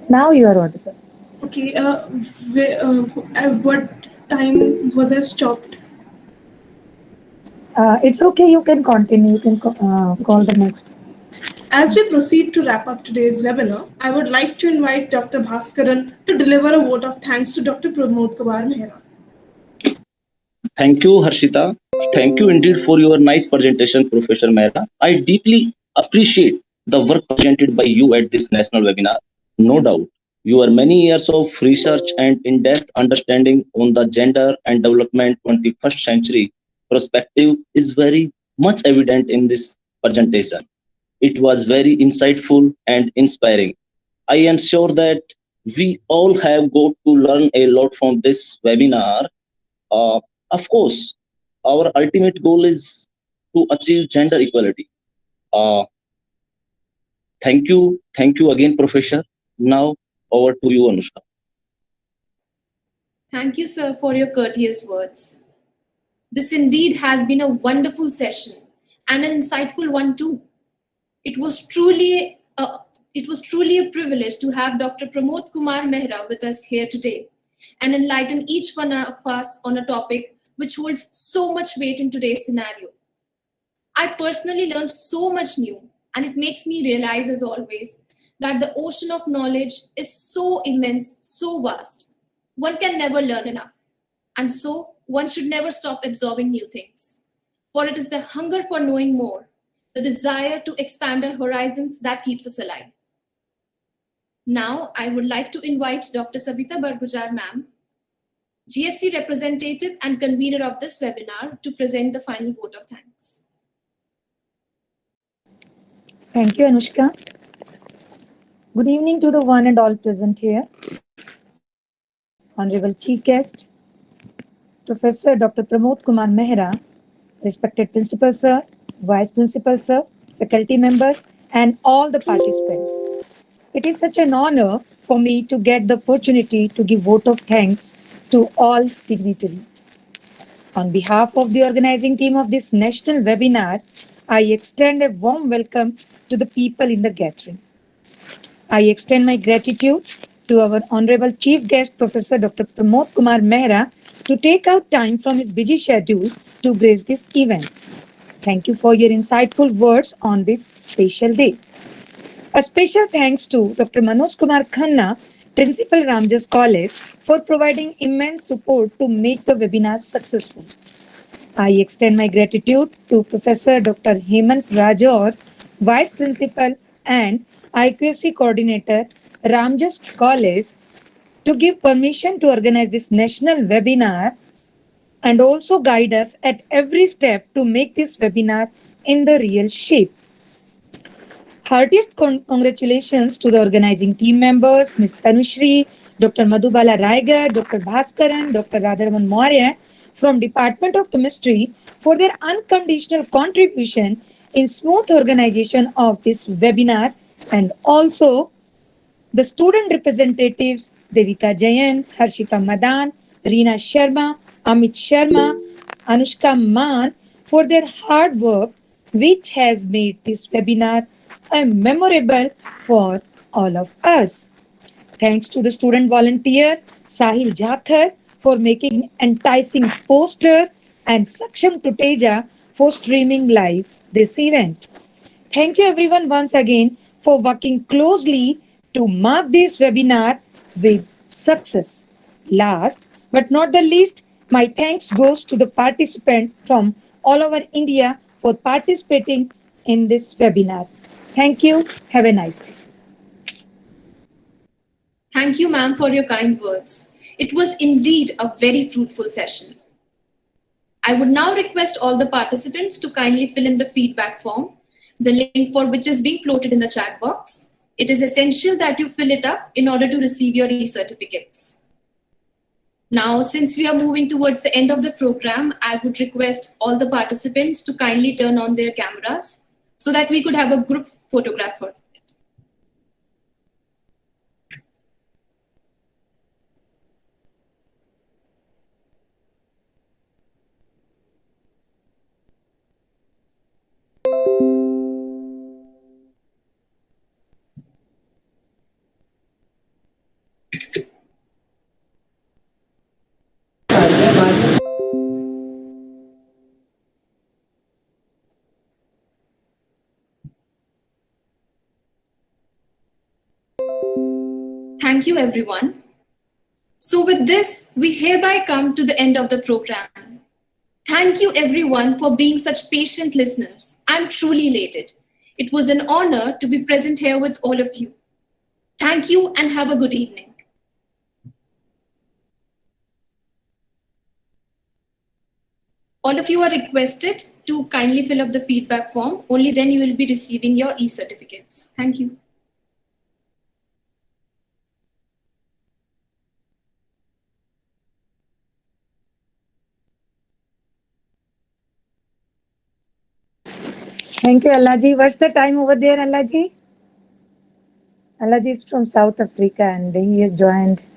Now you are audible. Okay, at what time was I stopped? It's okay, you can continue. You can call the next. As we proceed to wrap up today's webinar, I would like to invite Dr. Bhaskaran to deliver a vote of thanks to Dr. Pramod Kumar Mehra. Thank you, Harshita. Thank you indeed for your nice presentation, Professor Mehra. I deeply appreciate the work presented by you at this national webinar. No doubt, your many years of research and in-depth understanding on the gender and development 21st century perspective is very much evident in this presentation. It was very insightful and inspiring. I am sure that we all have got to learn a lot from this webinar. Of course, our ultimate goal is to achieve gender equality. Thank you again, Professor. Now over to you, Anushka. Thank you, sir, for your courteous words. This indeed has been a wonderful session and an insightful one too. It was truly It was truly a privilege to have Dr. Pramod Kumar Mehra with us here today and enlighten each one of us on a topic which holds so much weight in today's scenario. I personally learned so much new, and it makes me realize, as always, that the ocean of knowledge is so immense, so vast. One can never learn enough. And so, one should never stop absorbing new things. For it is the hunger for knowing more, the desire to expand our horizons that keeps us alive. Now, I would like to invite Dr. Savita Bargujar ma'am, GSC representative and convener of this webinar, to present the final vote of thanks. Thank you, Anushka. Good evening to the one and all present here. Honorable Chief Guest, Professor Dr. Pramod Kumar Mehra, respected Principal Sir, Vice Principal Sir, faculty members, and all the participants. It is such an honor for me to get the opportunity to give vote of thanks to all dignitaries. On behalf of the organizing team of this national webinar, I extend a warm welcome to the people in the gathering. I extend my gratitude to our Honorable Chief Guest, Professor Dr. Pramod Kumar Mehra, to take out time from his busy schedule to grace this event. Thank you for your insightful words on this special day. A special thanks to Dr. Manoj Kumar Khanna, Principal Ramjas College, for providing immense support to make the webinar successful. I extend my gratitude to Professor Dr. Hemant Rajor, Vice Principal and IQSC Coordinator, Ramjas College, to give permission to organize this national webinar and also guide us at every step to make this webinar in the real shape. Heartiest congratulations to the organizing team members, Ms. Tanushri, Dr. Madhubala Raigar, Dr. Bhaskaran, Dr. Radharaman Maurya from Department of Chemistry for their unconditional contribution in smooth organization of this webinar, and also the student representatives Devika Jayan, Harshita Madan, Reena Sharma, Amit Sharma, Anushka Maan for their hard work, which has made this webinar memorable for all of us. Thanks to the student volunteer Sahil Jathar for making enticing poster and Saksham Tuteja for streaming live this event. Thank you everyone once again for working closely to mark this webinar with success. Last but not the least, my thanks goes to the participants from all over India for participating in this webinar. Thank you. Have a nice day. Thank you, ma'am, for your kind words. It was indeed a very fruitful session. I would now request all the participants to kindly fill in the feedback form, the link for which is being floated in the chat box. It is essential that you fill it up in order to receive your e-certificates. Now, since we are moving towards the end of the program, I would request all the participants to kindly turn on their cameras so that we could have a group photograph for it. Thank you, everyone. So with this, we hereby come to the end of the program. Thank you, everyone, for being such patient listeners. I'm truly elated. It was an honor to be present here with all of you. Thank you and have a good evening. All of you are requested to kindly fill up the feedback form. Only then you will be receiving your e-certificates. Thank you. Thank you, Allaji. What's the time over there, Allaji? Allaji is from South Africa and he has joined